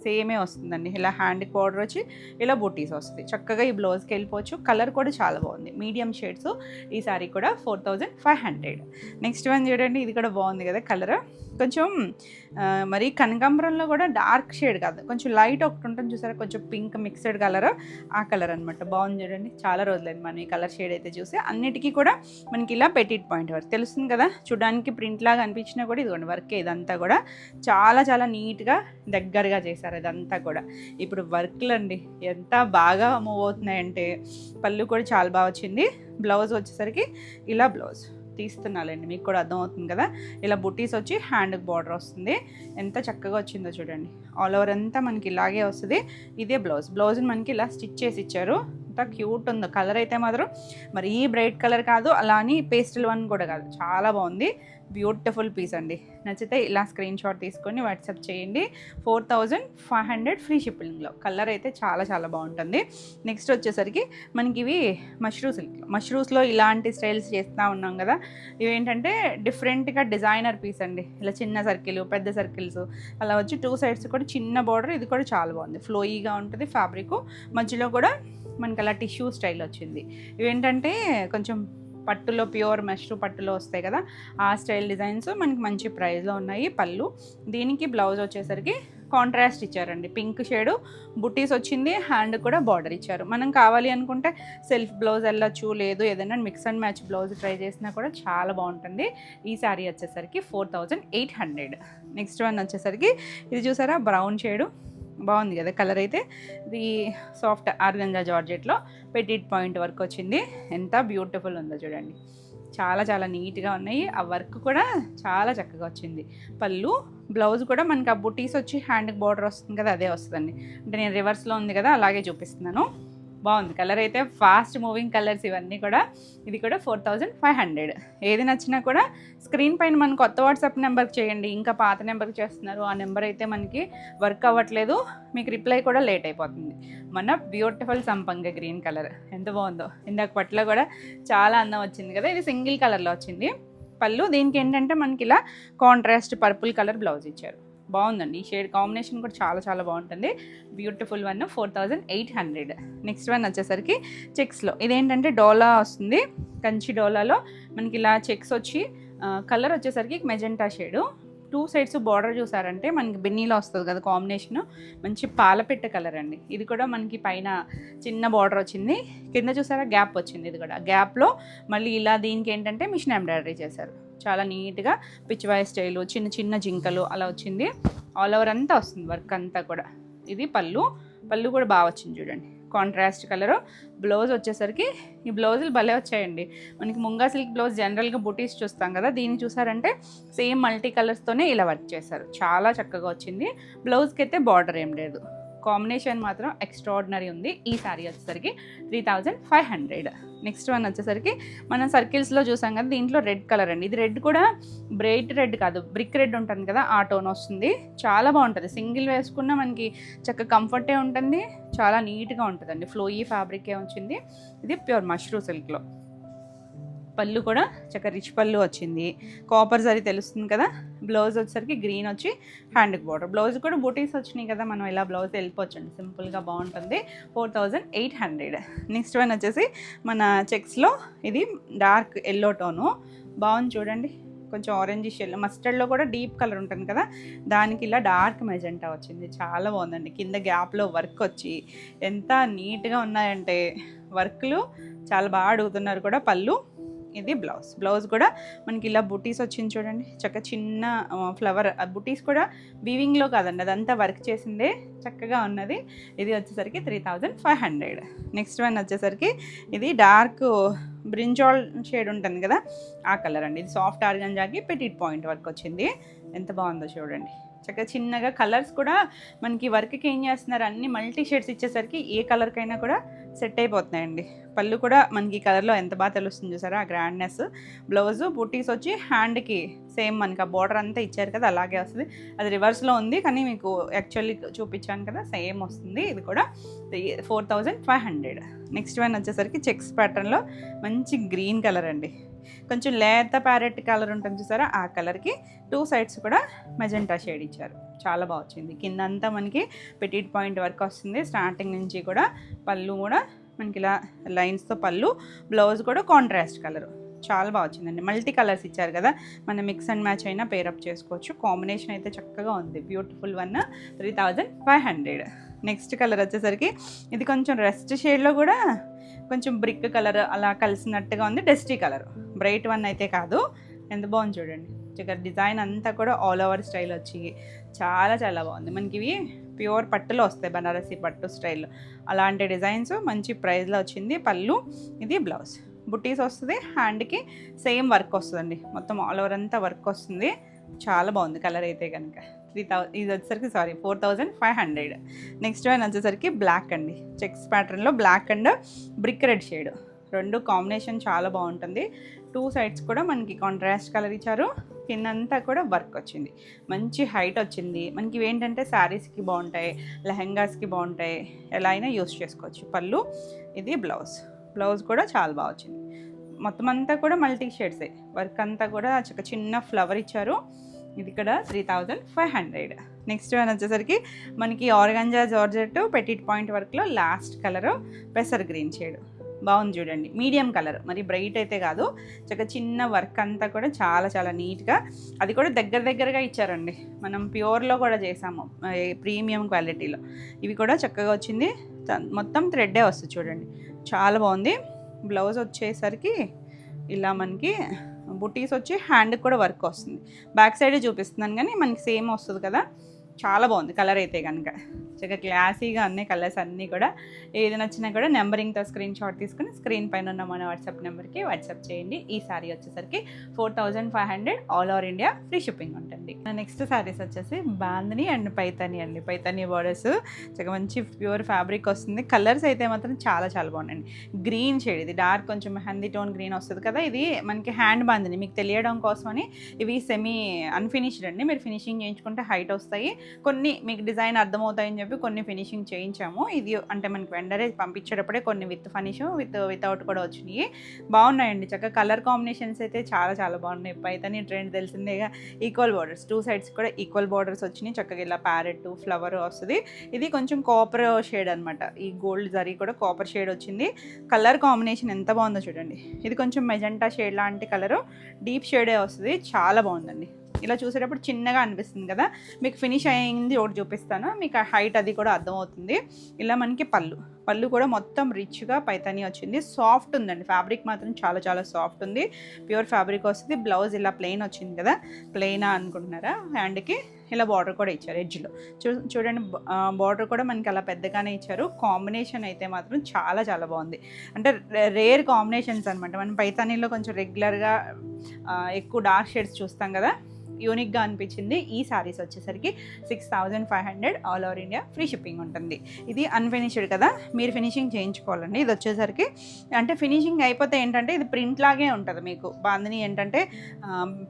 సేమే వస్తుందండి. ఇలా హ్యాండ్కి బార్డర్ వచ్చి ఇలా బుటీస్ వస్తుంది. చక్కగా ఈ బ్లౌజ్కి వెళ్ళిపోవచ్చు. కలర్ కూడా చాలా బాగుంది, మీడియం షేడ్స్. ఈ సారీ కూడా 4500. నెక్స్ట్ వన్ చూడండి, ఇది కూడా బాగుంది కదా కలర్. కొంచెం మరి కనకాంబరంలో కూడా డార్క్ షేడ్ కాదు, కొంచెం లైట్ ఒకటి ఉంటుంది చూసారా, కొంచెం పింక్ మిక్స్డ్ కలర్, ఆ కలర్ అనమాట. బాగుంది చూడండి, చాలా రోజులైంది మనం ఈ కలర్ షేడ్ అయితే చూసి. అన్నిటికీ కూడా మనకి ఇలా పెటిట్ పాయింట్ వర్క్ తెలుస్తుంది కదా, చూడడానికి ప్రింట్ లాగా అనిపించినా కూడా ఇదిగోండి వర్క్. ఇదంతా కూడా చాలా చాలా నీట్గా దగ్గరగా చేశారు ఇదంతా కూడా. ఇప్పుడు వర్క్లు అండి ఎంత బాగా మూవ్ అవుతున్నాయంటే, పళ్ళు కూడా చాలా బాగా వచ్చింది. బ్లౌజ్ వచ్చేసరికి ఇలా బ్లౌజ్ తీస్తున్నాలండి, మీకు కూడా అర్థమవుతుంది కదా. ఇలా బుటీస్ వచ్చి హ్యాండ్కి బార్డర్ వస్తుంది. ఎంత చక్కగా వచ్చిందో చూడండి. ఆల్ ఓవర్ అంతా మనకి ఇలాగే వస్తుంది. ఇదే బ్లౌజ్ని మనకి ఇలా స్టిచ్ చేసి ఇచ్చారు. ఎంత క్యూట్ ఉందో కలర్ అయితే మాత్రం. మరి ఈ బ్రైట్ కలర్ కాదు, అలా అని పేస్టల్ వన్ కూడా కాదు, చాలా బాగుంది. బ్యూటిఫుల్ పీస్ అండి. నచ్చితే ఇలా స్క్రీన్ షాట్ తీసుకొని వాట్సాప్ చేయండి. 4500 ఫ్రీ షిప్పింగ్లో. కలర్ అయితే చాలా చాలా బాగుంటుంది. నెక్స్ట్ వచ్చేసరికి మనకి ఇవి మష్రూస్లో ఇలాంటి స్టైల్స్ చేస్తూ ఉన్నాం కదా. ఇవేంటంటే డిఫరెంట్గా డిజైనర్ పీస్ అండి. ఇలా చిన్న సర్కిల్, పెద్ద సర్కిల్స్ అలా వచ్చి 2 సైడ్స్ కూడా చిన్న బార్డర్. ఇది కూడా చాలా బాగుంది, ఫ్లోయీగా ఉంటుంది ఫ్యాబ్రిక్. మధ్యలో కూడా మనకి అలా టిష్యూ స్టైల్ వచ్చింది. ఇవేంటంటే కొంచెం పట్టులో, ప్యూర్ మష్రూ పట్టులో వస్తాయి కదా, ఆ స్టైల్ డిజైన్స్ మనకి మంచి ప్రైస్లో ఉన్నాయి. పళ్ళు, దీనికి బ్లౌజ్ వచ్చేసరికి కాంట్రాస్ట్ ఇచ్చారండి, పింక్ షేడు బుటీస్ వచ్చింది. హ్యాండ్ కూడా బార్డర్ ఇచ్చారు. మనం కావాలి అనుకుంటే సెల్ఫ్ బ్లౌజ్ వెళ్ళొచ్చు, లేదు ఏదైనా mix and match blouse try చేసినా కూడా చాలా బాగుంటుంది. ఈ శారీ వచ్చేసరికి 4800. నెక్స్ట్ వన్ వచ్చేసరికి ఇది చూసారా, బ్రౌన్ షేడు బాగుంది కదా కలర్ అయితే. ఇది సాఫ్ట్ ఆర్గంజా జార్జెట్లో పెటిట్ పాయింట్ వర్క్ వచ్చింది. ఎంత బ్యూటిఫుల్ ఉందో చూడండి, చాలా చాలా నీట్గా ఉన్నాయి. ఆ వర్క్ కూడా చాలా చక్కగా వచ్చింది. పళ్ళు, బ్లౌజ్ కూడా మనకి ఆ బుటీస్ వచ్చి హ్యాండ్కి బార్డర్ వస్తుంది కదా, అదే వస్తుందండి. అంటే నేను రివర్స్లో ఉంది కదా అలాగే చూపిస్తున్నాను. బాగుంది కలర్ అయితే, ఫాస్ట్ మూవింగ్ కలర్స్ ఇవన్నీ కూడా. ఇది కూడా 4500. ఏది నచ్చినా కూడా స్క్రీన్ పైన మన కొత్త వాట్సాప్ నెంబర్కి చేయండి. ఇంకా పాత నెంబర్కి చేస్తున్నారు, ఆ నెంబర్ అయితే మనకి వర్క్ అవ్వట్లేదు, మీకు రిప్లై కూడా లేట్ అయిపోతుంది. మన బ్యూటిఫుల్ సంపంగ గ్రీన్ కలర్ ఎంత బాగుందో. ఇందాక పట్లో కూడా చాలా అందం వచ్చింది కదా. ఇది సింగిల్ కలర్లో వచ్చింది పళ్ళు. దీనికి ఏంటంటే మనకి ఇలా కాంట్రాస్ట్ పర్పుల్ కలర్ బ్లౌజ్ ఇచ్చారు. బాగుందండి, ఈ షేడ్ కాంబినేషన్ కూడా చాలా చాలా బాగుంటుంది. Beautiful one 4800. నెక్స్ట్ వన్ వచ్చేసరికి చెక్స్లో. ఇదేంటంటే డోలా వస్తుంది, కంచి డోలాలో మనకి ఇలా చెక్స్ వచ్చి కలర్ వచ్చేసరికి మెజెంటా షేడు. 2 సైడ్స్ బార్డర్ చూసారంటే మనకి బిన్నీలో వస్తుంది కదా కాంబినేషను, మంచి పాలపిట్ట కలర్ అండి. ఇది కూడా మనకి పైన చిన్న బార్డర్ వచ్చింది, కింద చూసారా గ్యాప్ వచ్చింది. ఇది కూడా గ్యాప్లో మళ్ళీ ఇలా దీనికి ఏంటంటే మిషన్ ఎంబ్రాయిడరీ చేశారు. చాలా నీట్గా పిచ్చివాయి స్టైలు, చిన్న చిన్న జింకలు అలా వచ్చింది. ఆల్ ఓవర్ అంతా వస్తుంది వర్క్ అంతా కూడా. ఇది పళ్ళు కూడా బాగా వచ్చింది చూడండి, కాంట్రాస్ట్ కలరు. బ్లౌజ్ వచ్చేసరికి ఈ బ్లౌజులు భలే వచ్చాయండి. మనకి ముంగా సిల్క్ బ్లౌజ్ జనరల్గా బుటీస్ చూస్తాం కదా, దీన్ని చూసారంటే సేమ్ మల్టీ కలర్స్తోనే ఇలా వర్క్ చేశారు. చాలా చక్కగా వచ్చింది. బ్లౌజ్కి అయితే బార్డర్ ఏం లేదు, కాంబినేషన్ మాత్రం ఎక్స్ట్రాడినరీ ఉంది. ఈ శారీ వచ్చేసరికి 3500. నెక్స్ట్ వన్ వచ్చేసరికి మనం సర్కిల్స్లో చూసాం కదా, దీంట్లో రెడ్ కలర్ అండి. ఇది రెడ్ కూడా బ్రైట్ రెడ్ కాదు, బ్రిక్ రెడ్ ఉంటుంది కదా, ఆ టోన్ వస్తుంది. చాలా బాగుంటుంది, సింగిల్ వేసుకున్న మనకి చక్కగా కంఫర్టే ఉంటుంది, చాలా నీట్గా ఉంటుందండి. ఫ్లోయీ ఫ్యాబ్రికే వచ్చింది. ఇది ప్యూర్ మష్రూ సిల్క్లో. పళ్ళు కూడా చక్కగా రిచ్ పళ్ళు వచ్చింది, కాపర్ జరీ తెలుస్తుంది కదా. బ్లౌజ్ వచ్చేసరికి గ్రీన్ వచ్చి హ్యాండ్కి బార్డర్. బ్లౌజ్ కూడా బూటీస్ వచ్చినాయి కదా, మనం ఇలా బ్లౌజ్ వెళ్ళిపోవచ్చండి, సింపుల్గా బాగుంటుంది. 4800. నెక్స్ట్ వన్ వచ్చేసి మన చెక్స్లో ఇది డార్క్ ఎల్లో టోను, బాగుంది చూడండి. కొంచెం ఆరెంజ్ ఎల్లో, మస్టర్డ్లో కూడా డీప్ కలర్ ఉంటుంది కదా, దానికి ఇలా డార్క్ మెజెంటా వచ్చింది. చాలా బాగుందండి. కింద గ్యాప్లో వర్క్ వచ్చి ఎంత నీట్గా ఉన్నాయంటే, వర్క్లు చాలా బాగా అడుగుతున్నారు కూడా. పళ్ళు, ఇది బ్లౌజ్ కూడా మనకి ఇలా బుటీస్ వచ్చింది చూడండి, చక్కగా చిన్న ఫ్లవర్. బుటీస్ కూడా వీవింగ్లో కాదండి, అదంతా వర్క్ చేసిందే, చక్కగా ఉన్నది. ఇది వచ్చేసరికి 3500. నెక్స్ట్ వన్ వచ్చేసరికి ఇది డార్క్ బ్రింజాల్ షేడ్ ఉంటుంది కదా, ఆ కలర్ అండి. ఇది సాఫ్ట్ ఆర్గంజాకి పెటిట్ పాయింట్ వర్క్ వచ్చింది. ఎంత బాగుందో చూడండి, చక్కగా చిన్నగా కలర్స్ కూడా మనకి వర్క్కి ఏం చేస్తున్నారు, అన్ని మల్టీ షేడ్స్ ఇచ్చేసరికి ఏ కలర్కైనా కూడా సెట్ అయిపోతున్నాయండి. పళ్ళు కూడా మనకి ఈ కలర్లో ఎంత బాగా తెలుస్తుంది చూసారా ఆ గ్రాండ్నెస్. బ్లౌజు బుటీస్ వచ్చి హ్యాండ్కి సేమ్ మనకి ఆ బార్డర్ అంతా ఇచ్చారు కదా అలాగే వస్తుంది. అది రివర్స్లో ఉంది కానీ మీకు యాక్చువల్లీ చూపించాను కదా సేమ్ వస్తుంది. ఇది కూడా 4500. నెక్స్ట్ వన్ వచ్చేసరికి చెక్స్ ప్యాటర్న్లో మంచి గ్రీన్ కలర్ అండి. కొంచెం లేత ప్యారెట్ కలర్ ఉంటుంది చూసారా ఆ కలర్కి 2 సైడ్స్ కూడా మెజెంటా షేడ్ ఇచ్చారు. చాలా బాగా వచ్చింది. కింద అంతా మనకి పెటిట్ పాయింట్ వర్క్ వస్తుంది. స్టార్టింగ్ నుంచి కూడా పళ్ళు కూడా మనకి ఇలా లైన్స్తో పళ్ళు, బ్లౌజ్ కూడా కాంట్రాస్ట్ కలర్. చాలా బాగా వచ్చిందండి. మల్టీ కలర్స్ ఇచ్చారు కదా, మనం మిక్స్ అండ్ మ్యాచ్ అయినా పేరప్ చేసుకోవచ్చు. కాంబినేషన్ అయితే చక్కగా ఉంది. Beautiful one 3500. నెక్స్ట్ కలర్ వచ్చేసరికి ఇది కొంచెం రెస్ట్ షేడ్లో కూడా కొంచెం బ్రిక్ కలర్ అలా కలిసినట్టుగా ఉంది. డస్టీ కలర్, బ్రైట్ వన్ అయితే కాదు. ఎంత బాగుంది చూడండి. చక్కగా డిజైన్ అంతా కూడా ఆల్ ఓవర్ స్టైల్ వచ్చి చాలా చాలా బాగుంది. మనకి ఇవి ప్యూర్ పట్టులో వస్తాయి, బనారసి పట్టు స్టైల్. అలాంటి డిజైన్స్ మంచి ప్రైస్లో వచ్చింది. పళ్ళు, ఇది బ్లౌజ్, బుటీస్ వస్తుంది. హ్యాండ్కి సేమ్ వర్క్ వస్తుందండి. మొత్తం ఆల్ ఓవర్ అంతా వర్క్ వస్తుంది. చాలా బాగుంది కలర్ అయితే కనుక. ఇది వచ్చేసరికి 4500. నెక్స్ట్ వన్ వచ్చేసరికి బ్లాక్ అండి. చెక్స్ ప్యాటర్న్లో black and brick red shade, రెండు కాంబినేషన్ చాలా బాగుంటుంది. 2 సైడ్స్ కూడా మనకి కాంట్రాస్ట్ కలర్ ఇచ్చారు. కిందంతా కూడా వర్క్ వచ్చింది. మంచి హైట్ వచ్చింది. మనకి ఇవేంటంటే శారీస్కి బాగుంటాయి, లెహెంగాస్కి బాగుంటాయి, ఎలా అయినా యూస్ చేసుకోవచ్చు. పళ్ళు, ఇది బ్లౌజ్, బ్లౌజ్ కూడా చాలా బాగా వచ్చింది. మొత్తం అంతా కూడా మల్టీ షేడ్సే. వర్క్ అంతా కూడా చిన్న ఫ్లవర్ ఇచ్చారు. ఇది ఇక్కడ 3500. నెక్స్ట్ వన్ వచ్చేసరికి మనకి ఆర్గాంజా జార్జెట్ పెటిట్ పాయింట్ వర్క్లో లాస్ట్ కలరు పెసర్ గ్రీన్ షేడ్. బాగుంది చూడండి. మీడియం కలర్, మరి బ్రైట్ అయితే కాదు. చిన్న వర్క్ అంతా కూడా చాలా చాలా నీట్గా, అది కూడా దగ్గరగా ఇచ్చారండి. మనం ప్యూర్లో కూడా చేసాము, ప్రీమియం క్వాలిటీలో. ఇవి కూడా చక్కగా వచ్చింది. మొత్తం థ్రెడ్డే వస్తుంది చూడండి, చాలా బాగుంది. బ్లౌజ్ వచ్చేసరికి ఇలా మనకి బుటీస్ వచ్చి హ్యాండ్కి కూడా వర్క్ వస్తుంది. బ్యాక్ సైడే చూపిస్తున్నాను కానీ మనకి సేమ్ వస్తుంది కదా. చాలా బాగుంది కలర్ అయితే కనుక. చక్కగా క్లాసీగా ఉన్నాయి కలర్స్ అన్నీ కూడా. ఏది నచ్చినా కూడా నెంబరింగ్తో స్క్రీన్ షాట్ తీసుకుని స్క్రీన్ పైన ఉన్న మన వాట్సాప్ నెంబర్కి వాట్సాప్ చేయండి. ఈ సారీ వచ్చేసరికి 4500 all over India free shipping ఉంటుంది. నెక్స్ట్ సారీస్ వచ్చేసి బాందిని అండ్ పైతాని అండి. పైతాని బార్డర్స్ చక్కగా మంచి ప్యూర్ ఫ్యాబ్రిక్ వస్తుంది. కలర్స్ అయితే మాత్రం చాలా చాలా బాగున్నాయండి. గ్రీన్ షేడ్, ఇది డార్క్ కొంచెం మెహందీ టోన్ గ్రీన్ వస్తుంది కదా. ఇది మనకి హ్యాండ్ బాందిని మీకు తెలియడం కోసమని ఇవి సెమీ అన్ఫినిష్డ్ అండి. మీరు ఫినిషింగ్ చేయించుకుంటే హైట్ వస్తాయి. కొన్ని మీకు డిజైన్ అర్థమవుతాయని చెప్పి కొన్ని ఫినిషింగ్ చేయించాము. ఇది అంటే మనకి వెండరే పంపించేటప్పుడే కొన్ని విత్ ఫినిష్ వితౌట్ కూడా వచ్చినాయి. బాగున్నాయండి. చక్కగా కలర్ కాంబినేషన్స్ అయితే చాలా చాలా బాగున్నాయి. పైతాని ట్రెండ్ తెలిసిందేగా. ఈక్వల్ బార్డర్స్, 2 సైడ్స్ కూడా ఈక్వల్ బార్డర్స్ వచ్చినాయి. చక్కగా ఇలా ప్యారెట్ ఫ్లవర్ వస్తుంది. ఇది కొంచెం కాపర్ షేడ్ అనమాట. ఈ గోల్డ్ జరీ కూడా కాపర్ షేడ్ వచ్చింది. కలర్ కాంబినేషన్ ఎంత బాగుందో చూడండి. ఇది కొంచెం మెజెంటా షేడ్ లాంటి కలరు, డీప్ షేడే వస్తుంది. చాలా బాగుందండి. ఇలా చూసేటప్పుడు చిన్నగా అనిపిస్తుంది కదా. మీకు ఫినిష్ అయింది ఒకటి చూపిస్తాను, మీకు ఆ హైట్ అది కూడా అర్థమవుతుంది. ఇలా మనకి పళ్ళు కూడా మొత్తం రిచ్గా పైతాని వచ్చింది. సాఫ్ట్ ఉందండి. ఫ్యాబ్రిక్ మాత్రం చాలా చాలా సాఫ్ట్ ఉంది. ప్యూర్ ఫ్యాబ్రిక్ వస్తుంది. బ్లౌజ్ ఇలా ప్లెయిన్ వచ్చింది కదా. ప్లెయినా అనుకుంటున్నారా? హ్యాండ్కి ఇలా బార్డర్ కూడా ఇచ్చారు ఎడ్జ్లో. చూడండి, బార్డర్ కూడా మనకి అలా పెద్దగానే ఇచ్చారు. కాంబినేషన్ అయితే మాత్రం చాలా చాలా బాగుంది. అంటే రేర్ కాంబినేషన్స్ అనమాట. మనం పైతానీలో కొంచెం రెగ్యులర్గా ఎక్కువ డార్క్ షేడ్స్ చూస్తాం కదా, యూనిక్గా అనిపించింది. ఈ సారీస్ వచ్చేసరికి 6500 all over India free shipping ఉంటుంది. ఇది అన్ఫినిష్డ్ కదా, మీరు ఫినిషింగ్ చేయించుకోవాలండి. ఇది వచ్చేసరికి అంటే ఫినిషింగ్ అయిపోతే ఏంటంటే ఇది ప్రింట్ లాగే ఉంటుంది. మీకు బాందిని ఏంటంటే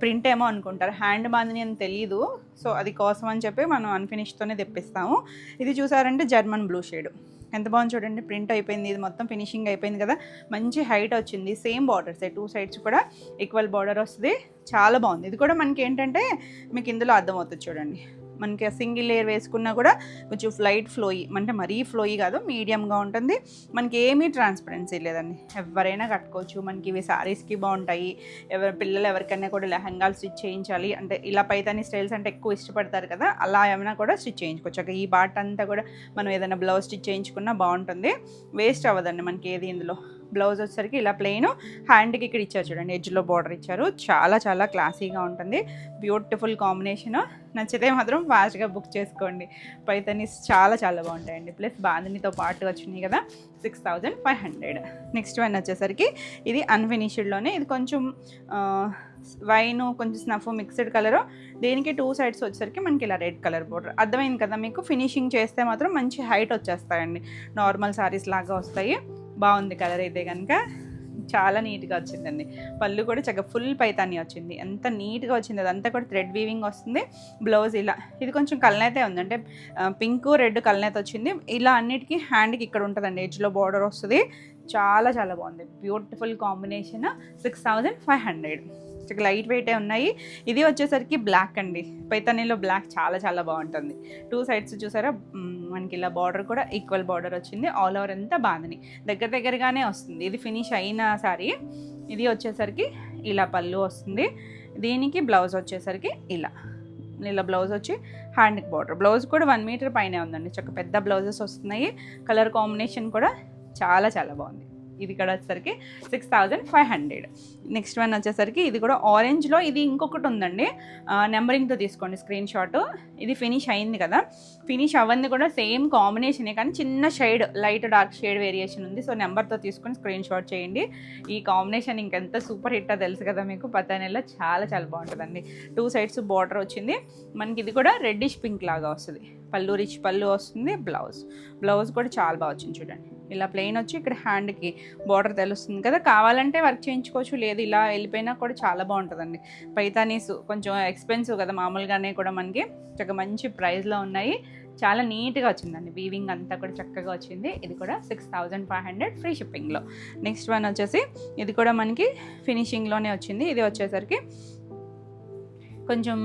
ప్రింట్ ఏమో అనుకుంటారు, హ్యాండ్ బాందిని అని తెలియదు. సో అది కోసం అని చెప్పి మనం అన్ఫినిష్తోనే తెప్పిస్తాము. ఇది చూసారంటే జర్మన్ బ్లూ షేడ్ ఎంత బాగుంది చూడండి. ప్రింట్ అయిపోయింది. ఇది మొత్తం ఫినిషింగ్ అయిపోయింది కదా. మంచి హైట్ వచ్చింది. సేమ్ బార్డర్స్, 2 సైడ్స్ కూడా ఈక్వల్ బార్డర్ వస్తుంది. చాలా బాగుంది. ఇది కూడా మనకి ఏంటంటే మీకు ఇందులో అర్థమవుతుంది చూడండి. మనకి సింగిల్ లేయర్ వేసుకున్నా కూడా కొంచెం లైట్ ఫ్లోయి, అంటే మరీ ఫ్లోయి కాదు, మీడియంగా ఉంటుంది. మనకి ఏమీ ట్రాన్స్పరెన్సీ లేదండి. ఎవరైనా కట్టుకోవచ్చు. మనకి ఇవి శారీస్కి బాగుంటాయి. పిల్లలు ఎవరికైనా కూడా లెహంగాలు స్టిచ్ చేయించాలి అంటే, ఇలా పైతాని స్టైల్స్ అంటే ఎక్కువ ఇష్టపడతారు కదా, అలా ఏమైనా కూడా స్టిచ్ చేయించుకోవచ్చు. ఈ బాట్ అంతా కూడా మనం ఏదైనా బ్లౌజ్ స్టిచ్ చేయించుకున్నా బాగుంటుంది. వేస్ట్ అవ్వదండి మనకి ఏది ఇందులో. బ్లౌజ్ వచ్చేసరికి ఇలా ప్లెయిన్, హ్యాండ్కి ఇక్కడ ఇచ్చారు చూడండి, ఎడ్జ్లో బార్డర్ ఇచ్చారు. చాలా చాలా క్లాసీగా ఉంటుంది, బ్యూటిఫుల్ కాంబినేషన్. నచ్చితే మాత్రం ఫాస్ట్గా బుక్ చేసుకోండి. పైతనీస్ చాలా చాలా బాగుంటాయండి. ప్లస్ బాందినితో పాటు వచ్చినాయి కదా, 6500. నెక్స్ట్ వన్ వచ్చేసరికి ఇది అన్ఫినిష్డ్లోనే, ఇది కొంచెం వైన్ కొంచెం స్నఫ్ మిక్స్డ్ కలరు. దీనికి 2 సైడ్స్ వచ్చేసరికి మనకి ఇలా రెడ్ కలర్ బోర్డర్. అర్థమైంది కదా మీకు? ఫినిషింగ్ చేస్తే మాత్రం మంచి హైట్ వచ్చేస్తాయండి, నార్మల్ సారీస్ లాగా వస్తాయి. బాగుంది కలర్ అయితే కనుక, చాలా నీట్గా వచ్చిందండి. పళ్ళు కూడా చక్కగా ఫుల్ పైతాని వచ్చింది, ఎంత నీట్గా వచ్చింది. అదంతా కూడా థ్రెడ్ వీవింగ్ వస్తుంది. బ్లౌజ్ ఇలా, ఇది కొంచెం కల్నేతే ఉంది, అంటే పింక్ రెడ్ కల్నేత వచ్చింది. ఇలా అన్నిటికీ హ్యాండ్కి ఇక్కడ ఉంటుందండి, ఎడ్జ్లో బార్డర్ వస్తుంది. చాలా చాలా బాగుంది, బ్యూటిఫుల్ కాంబినేషన్. 6500. లైట్ వెయిటే ఉన్నాయి. ఇది వచ్చేసరికి బ్లాక్ అండి, పైతానీలో బ్లాక్ చాలా చాలా బాగుంటుంది. 2 సైడ్స్ చూసారా, మనకి ఇలా బార్డర్ కూడా ఈక్వల్ బార్డర్ వచ్చింది. ఆల్ ఓవర్ అంతా బాందిని దగ్గర దగ్గరగానే వస్తుంది. ఇది ఫినిష్ అయిన సారీ. ఇది వచ్చేసరికి ఇలా పళ్ళు వస్తుంది. దీనికి బ్లౌజ్ వచ్చేసరికి ఇలా బ్లౌజ్ వచ్చి హ్యాండ్కి బార్డర్. బ్లౌజ్ కూడా 1 మీటర్ పైనే ఉందండి, చక్క పెద్ద బ్లౌజెస్ వస్తున్నాయి. కలర్ కాంబినేషన్ కూడా చాలా చాలా బాగుంది. ఇది ఇక్కడ వచ్చేసరికి 6500. నెక్స్ట్ వన్ వచ్చేసరికి ఇది కూడా ఆరెంజ్లో, ఇది ఇంకొకటి ఉందండి, నెంబరింగ్తో తీసుకోండి స్క్రీన్ షాట్. ఇది ఫినిష్ అయింది కదా, ఫినిష్ అవ్వంది కూడా సేమ్ కాంబినేషనే, కానీ చిన్న shade, light dark shade variation ఉంది. సో నెంబర్తో తీసుకొని స్క్రీన్ షాట్ చేయండి. ఈ కాంబినేషన్ ఇంకెంత సూపర్ హిట్టో తెలుసు కదా మీకు, పతానీలో చాలా చాలా బాగుంటుందండి. 2 సైడ్స్ బార్డర్ వచ్చింది మనకి. ఇది కూడా రెడ్డిష్ పింక్ లాగా వస్తుంది. పళ్ళు రిచ్ పళ్ళు వస్తుంది. బ్లౌజ్ కూడా చాలా బాగా వచ్చింది చూడండి. ఇలా ప్లెయిన్ వచ్చి ఇక్కడ హ్యాండ్కి బార్డర్ తెలుస్తుంది కదా, కావాలంటే వర్క్ చేయించుకోవచ్చు, లేదు ఇలా వెళ్ళిపోయినా కూడా చాలా బాగుంటుందండి. పైతానీస్ కొంచెం ఎక్స్పెన్సివ్ కదా, మామూలుగానే కూడా మనకి చక్కగా మంచి ప్రైస్లో ఉన్నాయి. చాలా నీట్గా వచ్చిందండి, వీవింగ్ అంతా కూడా చక్కగా వచ్చింది. ఇది కూడా 6500 ఫ్రీ షిప్పింగ్లో. నెక్స్ట్ వన్ వచ్చేసి ఇది కూడా మనకి ఫినిషింగ్లోనే వచ్చింది. ఇది వచ్చేసరికి కొంచెం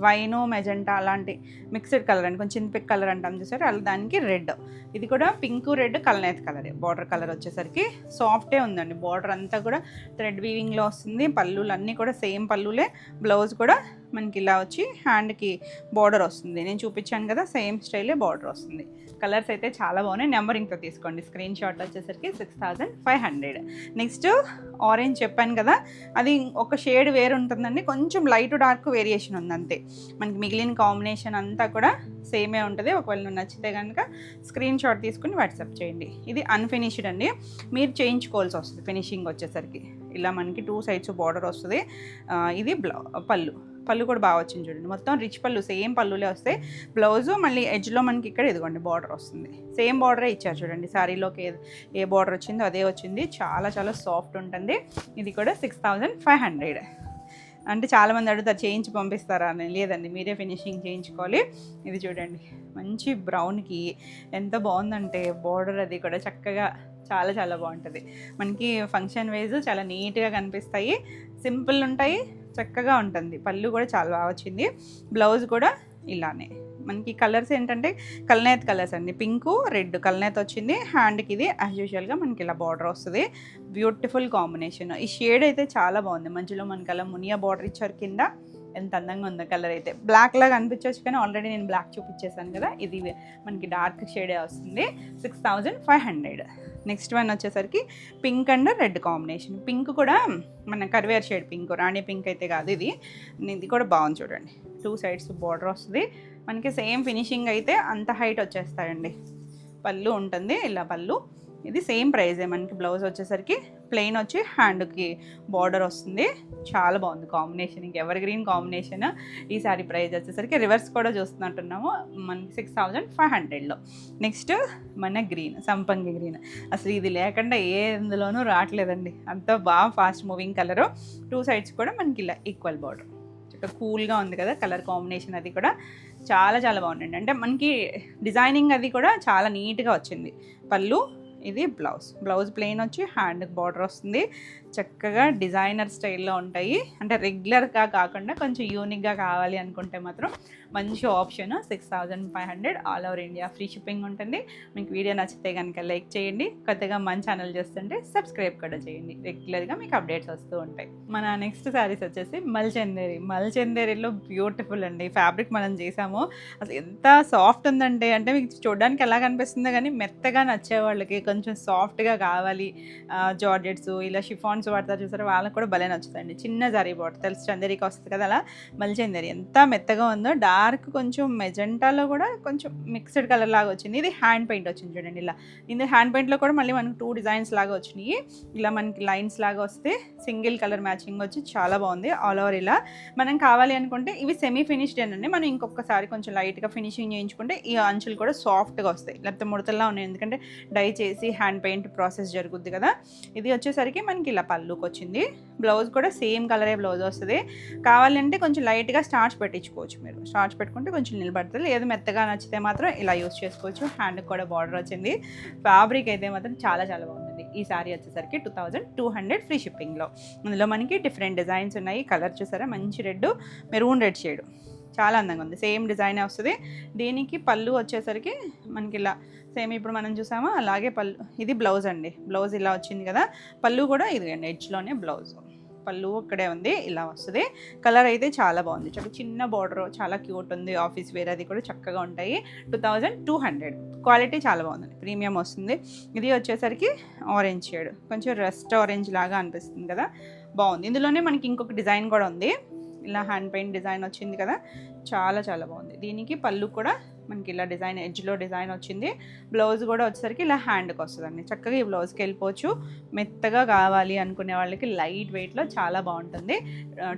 వైను మెజెంటా అలాంటి మిక్స్డ్ కలర్ అండి, కొంచెం పింక్ కలర్ అంటాం చూసారు, అలా దానికి రెడ్. ఇది కూడా పింక్ రెడ్ కల్నేత కలరే. బార్డర్ కలర్ వచ్చేసరికి సాఫ్టే ఉందండి, బార్డర్ అంతా కూడా థ్రెడ్ వీవింగ్లో వస్తుంది. పళ్ళులు అన్నీ కూడా సేమ్ పళ్ళులే. బ్లౌజ్ కూడా మనకి ఇలా వచ్చి హ్యాండ్కి బార్డర్ వస్తుంది. నేను చూపించాను కదా, సేమ్ స్టైలే బార్డర్ వస్తుంది. కలర్స్ అయితే చాలా బాగున్నాయి. నెంబరింగ్తో తీసుకోండి స్క్రీన్ షాట్ వచ్చేసరికి 6500. నెక్స్ట్ ఆరెంజ్ చెప్పాను కదా, అది ఒక షేడ్ వేరు ఉంటుందండి, కొంచెం లైట్ డార్క్ వేరియేషన్ ఉంది అంతే. మనకి మిగిలిన కాంబినేషన్ అంతా కూడా సేమే ఉంటుంది. ఒకవేళ నచ్చితే కనుక స్క్రీన్ షాట్ తీసుకుని వాట్సాప్ చేయండి. ఇది అన్ఫినిష్డ్ అండి, మీరు చేయించుకోవాల్సి వస్తుంది. ఫినిషింగ్ వచ్చేసరికి ఇలా మనకి 2 సైడ్స్ బార్డర్ వస్తుంది. ఇది పళ్ళు కూడా బాగా వచ్చింది చూడండి, మొత్తం రిచ్ పళ్ళు, సేమ్ పళ్ళులే వస్తాయి. బ్లౌజు మళ్ళీ ఎడ్జ్లో మనకి ఇక్కడ ఇదిగోండి బార్డర్ వస్తుంది. సేమ్ బార్డరే ఇచ్చారు చూడండి, శారీలోకి ఏ బార్డర్ వచ్చిందో అదే వచ్చింది. చాలా చాలా సాఫ్ట్ ఉంటుంది. ఇది కూడా 6500. అంటే చాలామంది అడుగుతారు చేయించి పంపిస్తారా అని, లేదండి మీరే ఫినిషింగ్ చేయించుకోవాలి. ఇది చూడండి మంచి బ్రౌన్కి ఎంత బాగుందంటే బార్డర్, అది కూడా చక్కగా చాలా చాలా బాగుంటుంది. మనకి ఫంక్షన్ వైజ్ చాలా నీట్గా కనిపిస్తాయి, సింపుల్ ఉంటాయి, చక్కగా ఉంటుంది. పళ్ళు కూడా చాలా బాగా వచ్చింది. బ్లౌజ్ కూడా ఇలానే. మనకి కలర్స్ ఏంటంటే కల్నేత్ కలర్స్ అండి, పింకు రెడ్ కల్నేత్ వచ్చింది. హ్యాండ్కి ఇది యాజ్ యూజువల్గా మనకి ఇలా బార్డర్ వస్తుంది. Beautiful combination. ఈ షేడ్ అయితే చాలా బాగుంది, మధ్యలో మనకి అలా మునియా బార్డర్ ఇచ్చారు కింద. ఎంత అందంగా ఉందో కలర్ అయితే. బ్లాక్ లాగా అనిపించవచ్చు కానీ ఆల్రెడీ నేను బ్లాక్ చూపించేసాను కదా, ఇది మనకి డార్క్ షేడే వస్తుంది. 6500. నెక్స్ట్ వన్ వచ్చేసరికి pink and red combination. Pink కూడా మన కరివేర్ షేడ్ పింక్, రాణి పింక్ అయితే కాదు ఇది. ఇది కూడా బాగుంది చూడండి, 2 సైడ్స్ బార్డర్ వస్తుంది మనకి. సేమ్ ఫినిషింగ్ అయితే అంత హైట్ వచ్చేస్తాయండి. పళ్ళు ఉంటుంది ఇలా పళ్ళు. ఇది సేమ్ ప్రైజే మనకి. బ్లౌజ్ వచ్చేసరికి ప్లెయిన్ వచ్చి హ్యాండ్కి బార్డర్ వస్తుంది. చాలా బాగుంది కాంబినేషన్, ఇంక ఎవర్ గ్రీన్ కాంబినేషన్. ఈ సారీ ప్రైస్ వచ్చేసరికి రివర్స్ కూడా చూస్తున్నట్టున్నాము మనకి 6500లో. నెక్స్ట్ మన గ్రీన్, సంపంగి గ్రీన్. అసలు ఇది లేకుండా ఏ ఇందులోనూ రావట్లేదండి, అంత బాగా ఫాస్ట్ మూవింగ్ కలరు. 2 సైడ్స్ కూడా మనకి ఇలా ఈక్వల్ బార్డర్. చక్కగా కూల్గా ఉంది కదా కలర్ కాంబినేషన్. అది కూడా చాలా చాలా బాగుందండి. అంటే మనకి డిజైనింగ్ అది కూడా చాలా నీట్గా వచ్చింది. పళ్ళు, ఇది బ్లౌజ్ ప్లెయిన్ వచ్చి హ్యాండ్కి బార్డర్ వస్తుంది. చక్కగా డిజైనర్ స్టైల్లో ఉంటాయి. అంటే రెగ్యులర్గా కాకుండా కొంచెం యూనిక్గా కావాలి అనుకుంటే మాత్రం మంచి option. 6500 all over India free shipping ఉంటుంది. మీకు వీడియో నచ్చితే కనుక లైక్ చేయండి. కొత్తగా మన ఛానల్ చూస్తుంటే సబ్స్క్రైబ్ కూడా చేయండి. రెగ్యులర్గా మీకు అప్డేట్స్ వస్తూ ఉంటాయి. మన నెక్స్ట్ శారీస్ వచ్చేసి మల్చందేరిలో బ్యూటిఫుల్ అండి. ఫ్యాబ్రిక్ మనం చేసాము, అసలు ఎంత సాఫ్ట్ ఉందంటే, అంటే మీకు చూడడానికి ఎలా కనిపిస్తుందో కానీ మెత్తగా నచ్చే వాళ్ళకి, కొంచెం సాఫ్ట్గా కావాలి, జార్జెట్స్ ఇలా షిఫాన్స్ వాడతారు చూసారు, వాళ్ళకి కూడా భలే నచ్చుతుంది. చిన్న జరీ బార్డర్ తెలుసు చందేరికి వస్తుంది కదా, అలా మల్చందేరి ఎంత మెత్తగా ఉందో. డార్క్ కొంచెం మెజెంటాలో కూడా కొంచెం మిక్స్డ్ కలర్ లాగా వచ్చింది. ఇది హ్యాండ్ పెయింట్ వచ్చింది చూడండి ఇలా. ఇది హ్యాండ్ పెయింట్లో కూడా మళ్ళీ మనకు 2 డిజైన్స్ లాగా వచ్చినాయి. ఇలా మనకి లైన్స్ లాగా వస్తే సింగిల్ కలర్ మ్యాచింగ్ వచ్చి చాలా బాగుంది. ఆల్ ఓవర్ ఇలా మనం కావాలి అనుకుంటే ఇవి సెమీ ఫినిష్డ్ అండి. మనం ఇంకొకసారి కొంచెం లైట్గా ఫినిషింగ్ చేయించుకుంటే ఈ అంచులు కూడా సాఫ్ట్గా వస్తాయి, లేకపోతే ముడతల్లా ఉన్నాయి, ఎందుకంటే డై చేసి హ్యాండ్ పెయింట్ ప్రాసెస్ జరుగుద్ది కదా. ఇది వచ్చేసరికి మనకి ఇలా పళ్ళుకి వచ్చింది. బ్లౌజ్ కూడా సేమ్ కలరే బ్లౌజ్ వస్తుంది. కావాలంటే కొంచెం లైట్గా స్టార్చ్ పెట్టించుకోవచ్చు. మీరు స్టార్చ్ పెట్టుకుంటే కొంచెం నిలబడుతుంది. లేదు మెత్తగా నచ్చితే మాత్రం ఇలా యూస్ చేసుకోవచ్చు. హ్యాండ్కి కూడా బార్డర్ వచ్చింది. ఫ్యాబ్రిక్ అయితే మాత్రం చాలా చాలా బాగుంది. ఈ సారీ వచ్చేసరికి 2200 ఫ్రీ షిప్పింగ్లో. అందులో మనకి డిఫరెంట్ డిజైన్స్ ఉన్నాయి. కలర్ చూసారా, మంచి రెడ్, మెరూన్ రెడ్ షేడ్, చాలా అందంగా ఉంది. సేమ్ డిజైనే వస్తుంది. దీనికి పళ్ళు వచ్చేసరికి మనకి ఇలా సేమ్ ఇప్పుడు మనం చూసామో అలాగే పళ్ళు. ఇది బ్లౌజ్ అండి. బ్లౌజ్ ఇలా వచ్చింది కదా. పళ్ళు కూడా ఇది అండి, ఎడ్జ్లోనే బ్లౌజ్. పళ్ళు ఇక్కడే ఉంది, ఇలా వస్తుంది. కలర్ అయితే చాలా బాగుంది. చాలా చిన్న బార్డర్, చాలా క్యూట్ ఉంది. ఆఫీస్ వేర్ అది కూడా చక్కగా ఉంటాయి. 2200. క్వాలిటీ చాలా బాగుంది, ప్రీమియం వస్తుంది. ఇది వచ్చేసరికి ఆరెంజ్ షేడ్, కొంచెం రస్ట్ ఆరెంజ్ లాగా అనిపిస్తుంది కదా, బాగుంది. ఇందులోనే మనకి ఇంకొక డిజైన్ కూడా ఉంది. ఇలా హ్యాండ్ పెయింట్ డిజైన్ వచ్చింది కదా, చాలా చాలా బాగుంది. దీనికి పళ్ళు కూడా మనకి ఇలా డిజైన్, ఎడ్జ్లో డిజైన్ వచ్చింది. బ్లౌజ్ కూడా వచ్చేసరికి ఇలా హ్యాండ్కి వస్తుందండి. చక్కగా ఈ బ్లౌజ్కి వెళ్ళిపోవచ్చు. మెత్తగా కావాలి అనుకునే వాళ్ళకి లైట్ వెయిట్లో చాలా బాగుంటుంది.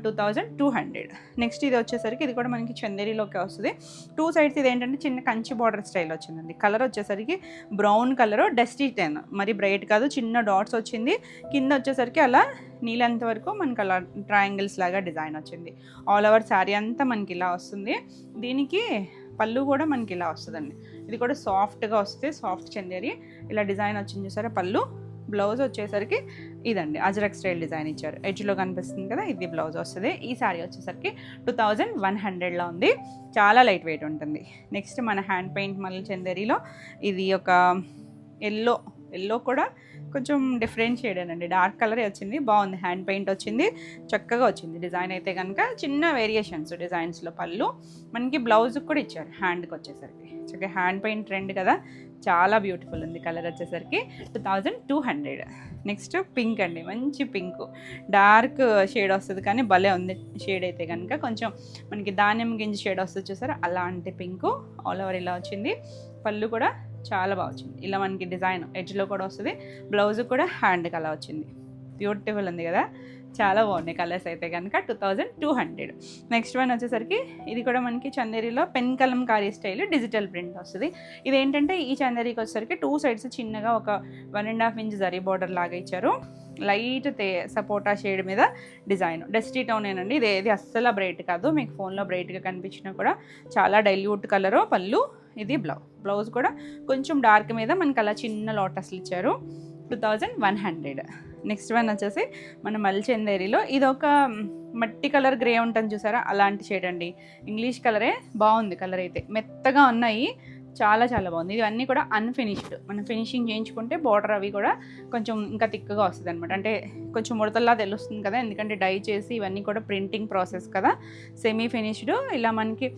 2200. నెక్స్ట్ ఇది వచ్చేసరికి ఇది కూడా మనకి చందేరిలోకి వస్తుంది. 2 సైడ్స్ ఇది ఏంటంటే చిన్న కంచి బార్డర్ స్టైల్ వచ్చిందండి. కలర్ వచ్చేసరికి బ్రౌన్ కలర్, డస్టీ టెన్, మరి బ్రైట్ కాదు, చిన్న డాట్స్ వచ్చింది. కింద వచ్చేసరికి అలా నీళ్ళంత వరకు మనకి అలా ట్రయాంగిల్స్ లాగా డిజైన్ వచ్చింది. ఆల్ ఓవర్ శారీ అంతా మనకి ఇలా వస్తుంది. దీనికి పళ్ళు కూడా మనకి ఇలా వస్తుందండి. ఇది కూడా సాఫ్ట్గా వస్తుంది, సాఫ్ట్ చందేరి ఇలా డిజైన్ వచ్చింది చూసారా పళ్ళు. బ్లౌజ్ వచ్చేసరికి ఇదండి, అజరక్ స్టైల్ డిజైన్ ఇచ్చారు, ఎడ్జ్లో కనిపిస్తుంది కదా, ఇది బ్లౌజ్ వస్తుంది. ఈ శారీ వచ్చేసరికి 2100లో ఉంది. చాలా లైట్ వెయిట్ ఉంటుంది. నెక్స్ట్ మన హ్యాండ్ పెయింట్ మళ్ళీ చందేరిలో ఇది ఒక ఎల్లో కూడా కొంచెం డిఫరెంట్ షేడ్ అండి, డార్క్ కలరే వచ్చింది. బాగుంది. హ్యాండ్ పెయింట్ వచ్చింది, చక్కగా వచ్చింది. డిజైన్ అయితే కనుక చిన్న వేరియేషన్స్ డిజైన్స్లో. పళ్ళు మనకి బ్లౌజ్కి కూడా ఇచ్చారు హ్యాండ్కి వచ్చేసరికి. చక్కగా హ్యాండ్ పెయింట్ ట్రెండ్ కదా, చాలా బ్యూటిఫుల్ ఉంది. కలర్ వచ్చేసరికి 2200. నెక్స్ట్ పింక్ అండి, మంచి పింక్, డార్క్ షేడ్ వస్తుంది కానీ భలే ఉంది షేడ్ అయితే కనుక. కొంచెం మనకి ధాన్యం గింజ షేడ్ వస్తుంది చూసారా, అలాంటి పింక్. ఆల్ ఓవర్ ఇలా వచ్చింది. పళ్ళు కూడా చాలా బాగా వచ్చింది. ఇలా మనకి డిజైన్ ఎడ్జ్లో కూడా వస్తుంది. బ్లౌజ్ కూడా హ్యాండ్కి అలా వచ్చింది. బ్యూటిఫుల్ ఉంది కదా, చాలా బాగున్నాయి కలర్స్ అయితే కనుక. 2200. నెక్స్ట్ వన్ వచ్చేసరికి ఇది కూడా మనకి చందేరిలో pen Kalamkari style digital print వస్తుంది. ఇదేంటంటే ఈ చందేరికి వచ్చేసరికి 2 సైడ్స్ చిన్నగా ఒక 1.5 ఇంచ్ జరీ బార్డర్ లాగా ఇచ్చారు. లైట్ సపోటా షేడ్ మీద డిజైన్. డస్టీ టోనేనండి. ఇది అస్సలు బ్రైట్ కాదు, మీకు ఫోన్లో బ్రైట్గా కనిపించినా కూడా చాలా డైల్యూట్ కలరు. పళ్ళు, ఇది బ్లౌజ్ కూడా కొంచెం డార్క్ మీద మనకి అలా చిన్న లోటస్లు ఇచ్చారు. 2100. నెక్స్ట్ వన్ వచ్చేసి మన మల్చందేరిలో ఇది ఒక మట్టి కలర్ గ్రే ఉంటుంది చూసారా, అలాంటి షేడ్ అండి. ఇంగ్లీష్ కలరే, బాగుంది కలర్ అయితే. మెత్తగా ఉన్నాయి, చాలా చాలా బాగుంది. ఇవన్నీ కూడా అన్ఫినిష్డ్. మనం ఫినిషింగ్ చేయించుకుంటే బార్డర్ అవి కూడా కొంచెం ఇంకా థిక్గా వస్తుంది అనమాట. అంటే కొంచెం ముడతల్లా తెలుస్తుంది కదా, ఎందుకంటే డై చేసి ఇవన్నీ కూడా ప్రింటింగ్ ప్రాసెస్ కదా. Semi finished. ఇలా మనకి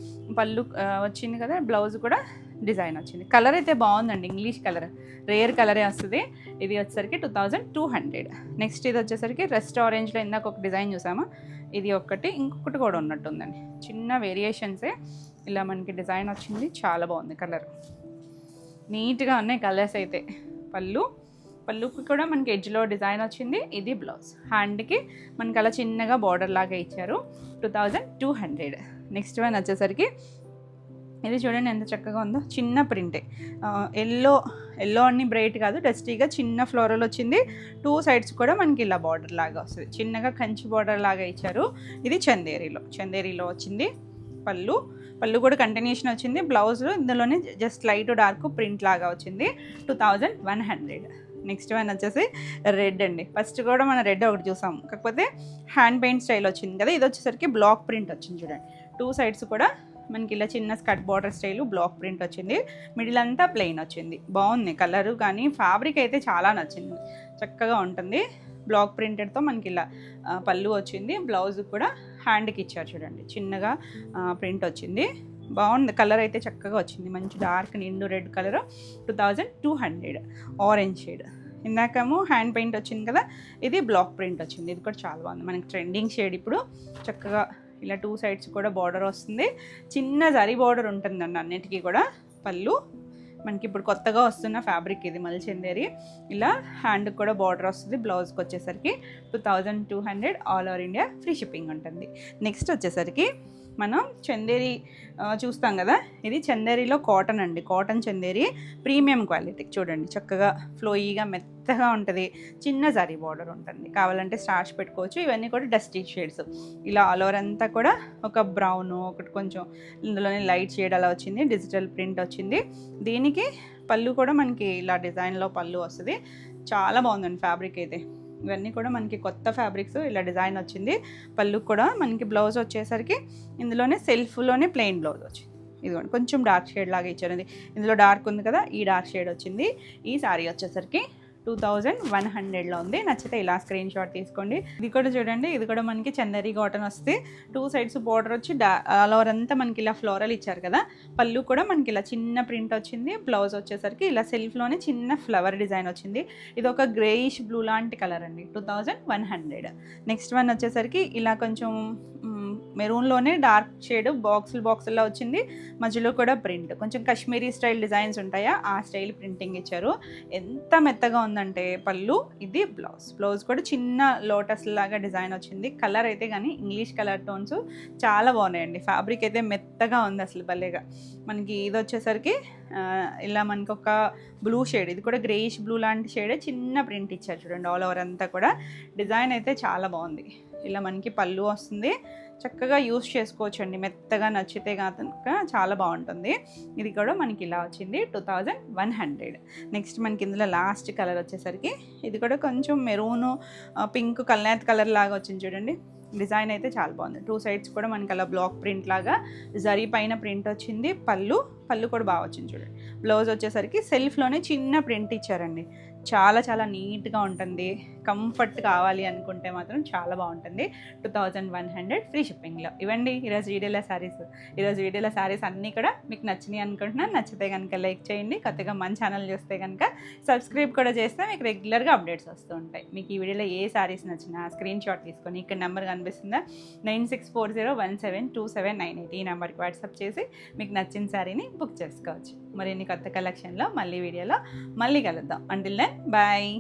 పళ్ళు వచ్చింది కదా, బ్లౌజ్ కూడా డిజైన్ వచ్చింది. కలర్ అయితే బాగుందండి, ఇంగ్లీష్ కలర్, రేర్ కలరే వస్తుంది. ఇది వచ్చేసరికి 2200. నెక్స్ట్ ఇది వచ్చేసరికి రెస్ట్ ఆరెంజ్లో ఇందాక ఒక డిజైన్ చూసామా, ఇది ఒకటి, ఇంకొకటి కూడా ఉన్నట్టుందండి. చిన్న వేరియేషన్సే. ఇలా మనకి డిజైన్ వచ్చింది, చాలా బాగుంది. కలర్ నీట్గా ఉన్నాయి కలర్స్ అయితే. పళ్ళుకి కూడా మనకి ఎడ్జ్లో డిజైన్ వచ్చింది. ఇది బ్లౌజ్. హ్యాండ్కి మనకి అలా చిన్నగా బార్డర్ లాగా ఇచ్చారు. 2200. నెక్స్ట్ వన్ వచ్చేసరికి ఇది చూడండి ఎంత చక్కగా ఉందో, చిన్న ప్రింటే. ఎల్లో అన్ని బ్రైట్ కాదు, డస్టీగా చిన్న ఫ్లోరల్ వచ్చింది. 2 సైడ్స్ కూడా మనకి ఇలా బార్డర్ లాగా వస్తుంది, చిన్నగా కంచి బార్డర్ లాగా ఇచ్చారు. ఇది చందేరిలో వచ్చింది. పళ్ళు కూడా కంటిన్యూషన్ వచ్చింది. బ్లౌజ్ ఇందులోనే జస్ట్ లైట్ డార్క్ ప్రింట్ లాగా వచ్చింది. 2100. నెక్స్ట్ వన్ వచ్చేసి రెడ్ అండి. ఫస్ట్ కూడా మనం రెడ్ ఒకటి చూసాం, కాకపోతే హ్యాండ్ పెయింట్ స్టైల్ వచ్చింది కదా, ఇది వచ్చేసరికి బ్లాక్ ప్రింట్ వచ్చింది చూడండి. 2 సైడ్స్ కూడా మనకి ఇలా చిన్న skirt border style black print వచ్చింది, మిడిల్ అంతా ప్లెయిన్ వచ్చింది. బాగుంది కలరు, కానీ ఫ్యాబ్రిక్ అయితే చాలా నచ్చింది, చక్కగా ఉంటుంది. బ్లాక్ ప్రింటెడ్తో మనకి ఇలా పళ్ళు వచ్చింది, బ్లౌజ్ కూడా హ్యాండ్కి ఇచ్చారు చూడండి, చిన్నగా ప్రింట్ వచ్చింది. బాగుంది, కలర్ అయితే చక్కగా వచ్చింది, మంచి డార్క్ నిండు రెడ్ కలర్. 2200 orange shade. ఇందాకేమో హ్యాండ్ పెయింట్ వచ్చింది కదా, ఇది బ్లాక్ ప్రింట్ వచ్చింది, ఇది కూడా చాలా బాగుంది, మనకి ట్రెండింగ్ షేడ్ ఇప్పుడు. చక్కగా ఇలా 2 సైడ్స్ కూడా బార్డర్ వస్తుంది, చిన్న జరీ బార్డర్ ఉంటుందండి అన్నిటికీ కూడా. పళ్ళు మనకి ఇప్పుడు కొత్తగా వస్తున్న ఫ్యాబ్రిక్ ఇది, మల్ చందేరి. ఇలా హ్యాండ్కి కూడా బార్డర్ వస్తుంది, బ్లౌజ్కి వచ్చేసరికి 2200 all over India free shipping ఉంటుంది. నెక్స్ట్ వచ్చేసరికి మనం చందేరి చూస్తాం కదా, ఇది చందేరిలో కాటన్ అండి, కాటన్ చందేరి ప్రీమియం క్వాలిటీ. చూడండి చక్కగా ఫ్లోయీగా మెత్తగా ఉంటుంది, చిన్న జరీ బార్డర్ ఉంటుంది, కావాలంటే స్టార్చ్ పెట్టుకోవచ్చు. ఇవన్నీ కూడా డస్టీ షేడ్స్, ఇలా ఆల్ ఓవర్ అంతా కూడా ఒక బ్రౌన్, ఒకటి కొంచెం ఇందులోనే లైట్ షేడ్ అలా వచ్చింది, డిజిటల్ ప్రింట్ వచ్చింది. దీనికి పళ్ళు కూడా మనకి ఇలా డిజైన్లో పళ్ళు వస్తుంది, చాలా బాగుందండి ఫ్యాబ్రిక్ అయితే. ఇవన్నీ కూడా మనకి కొత్త ఫ్యాబ్రిక్స్, ఇలా డిజైన్ వచ్చింది. పళ్ళు కూడా మనకి బ్లౌజ్ వచ్చేసరికి ఇందులోనే సెల్ఫ్లోనే ప్లెయిన్ బ్లౌజ్ వచ్చింది. ఇదిగోండి కొంచెం డార్క్ షేడ్ లాగా ఇచ్చారు, ఇందులో డార్క్ ఉంది కదా, ఈ డార్క్ షేడ్ వచ్చింది. ఈ సారీ వచ్చేసరికి 2100లో ఉంది. నచ్చితే ఇలా స్క్రీన్ షాట్ తీసుకోండి. ఇది కూడా చూడండి, ఇది కూడా మనకి చందేరి కాటన్ వస్తే 2 సైడ్స్ బార్డర్ వచ్చి ఆల్ ఓవర్ అంతా మనకి ఇలా ఫ్లోరల్ ఇచ్చారు కదా. పళ్ళు కూడా మనకి ఇలా చిన్న ప్రింట్ వచ్చింది, బ్లౌజ్ వచ్చేసరికి ఇలా సెల్ఫ్లోనే చిన్న ఫ్లవర్ డిజైన్ వచ్చింది. ఇది ఒక గ్రేయిష్ బ్లూ లాంటి కలర్ అండి, 2100. నెక్స్ట్ వన్ వచ్చేసరికి ఇలా కొంచెం మెరూన్లోనే డార్క్ షేడ్ బాక్సుల్లో వచ్చింది, మధ్యలో కూడా ప్రింట్, కొంచెం కాశ్మీరీ స్టైల్ డిజైన్స్ ఉంటాయా ఆ స్టైల్ ప్రింటింగ్ ఇచ్చారు. ఎంత మెత్తగా ఉందంటే పళ్ళు, ఇది బ్లౌజ్ కూడా చిన్న లోటస్ లాగా డిజైన్ వచ్చింది. కలర్ అయితే కానీ ఇంగ్లీష్ కలర్ టోన్స్ చాలా బాగున్నాయండి, ఫ్యాబ్రిక్ అయితే మెత్తగా ఉంది అసలు భలేగా. మనకి ఇది వచ్చేసరికి ఇలా మనకి ఒక బ్లూ షేడ్, ఇది కూడా గ్రేయిష్ బ్లూ లాంటి షేడ్, చిన్న ప్రింట్ ఇచ్చారు చూడండి ఆల్ ఓవర్ అంతా కూడా. డిజైన్ అయితే చాలా బాగుంది, ఇలా మనకి పళ్ళు వస్తుంది, చక్కగా యూస్ చేసుకోవచ్చు అండి, మెత్తగా నచ్చితే కనుక చాలా బాగుంటుంది. ఇది కూడా మనకి ఇలా వచ్చింది 2100. నెక్స్ట్ మనకి ఇందులో లాస్ట్ కలర్ వచ్చేసరికి ఇది కూడా కొంచెం మెరూను పింక్ కల్నేత్ కలర్ లాగా వచ్చింది చూడండి. డిజైన్ అయితే చాలా బాగుంది, 2 సైడ్స్ కూడా మనకి అలా బ్లాక్ ప్రింట్ లాగా జరీ పైన ప్రింట్ వచ్చింది. పళ్ళు కూడా బాగా వచ్చింది చూడండి. బ్లౌజ్ వచ్చేసరికి సెల్ఫ్లోనే చిన్న ప్రింట్ ఇచ్చారండి, చాలా చాలా నీట్గా ఉంటుంది. కంఫర్ట్ కావాలి అనుకుంటే మాత్రం చాలా బాగుంటుంది. 2100 ఫ్రీ షిప్పింగ్లో. ఇవ్వండి ఈరోజు వీడియోలో శారీస్ అన్నీ కూడా మీకు నచ్చినాయి అనుకుంటున్నాను. నచ్చితే కనుక లైక్ చేయండి, కొత్తగా మన ఛానల్ చూస్తే కనుక సబ్స్క్రైబ్ కూడా చేస్తే మీకు రెగ్యులర్గా అప్డేట్స్ వస్తూ ఉంటాయి. మీకు ఈ వీడియోలో ఏ శారీస్ నచ్చినా స్క్రీన్ షాట్ తీసుకొని ఇక్కడ నెంబర్ కనిపిస్తుందా 9640172798 ఈ నెంబర్కి వాట్సాప్ చేసి మీకు నచ్చిన శారీని బుక్ చేసుకోవచ్చు. మరిన్ని కొత్త కలెక్షన్లో వీడియోలో మళ్ళీ కలుద్దాం. Until then bye.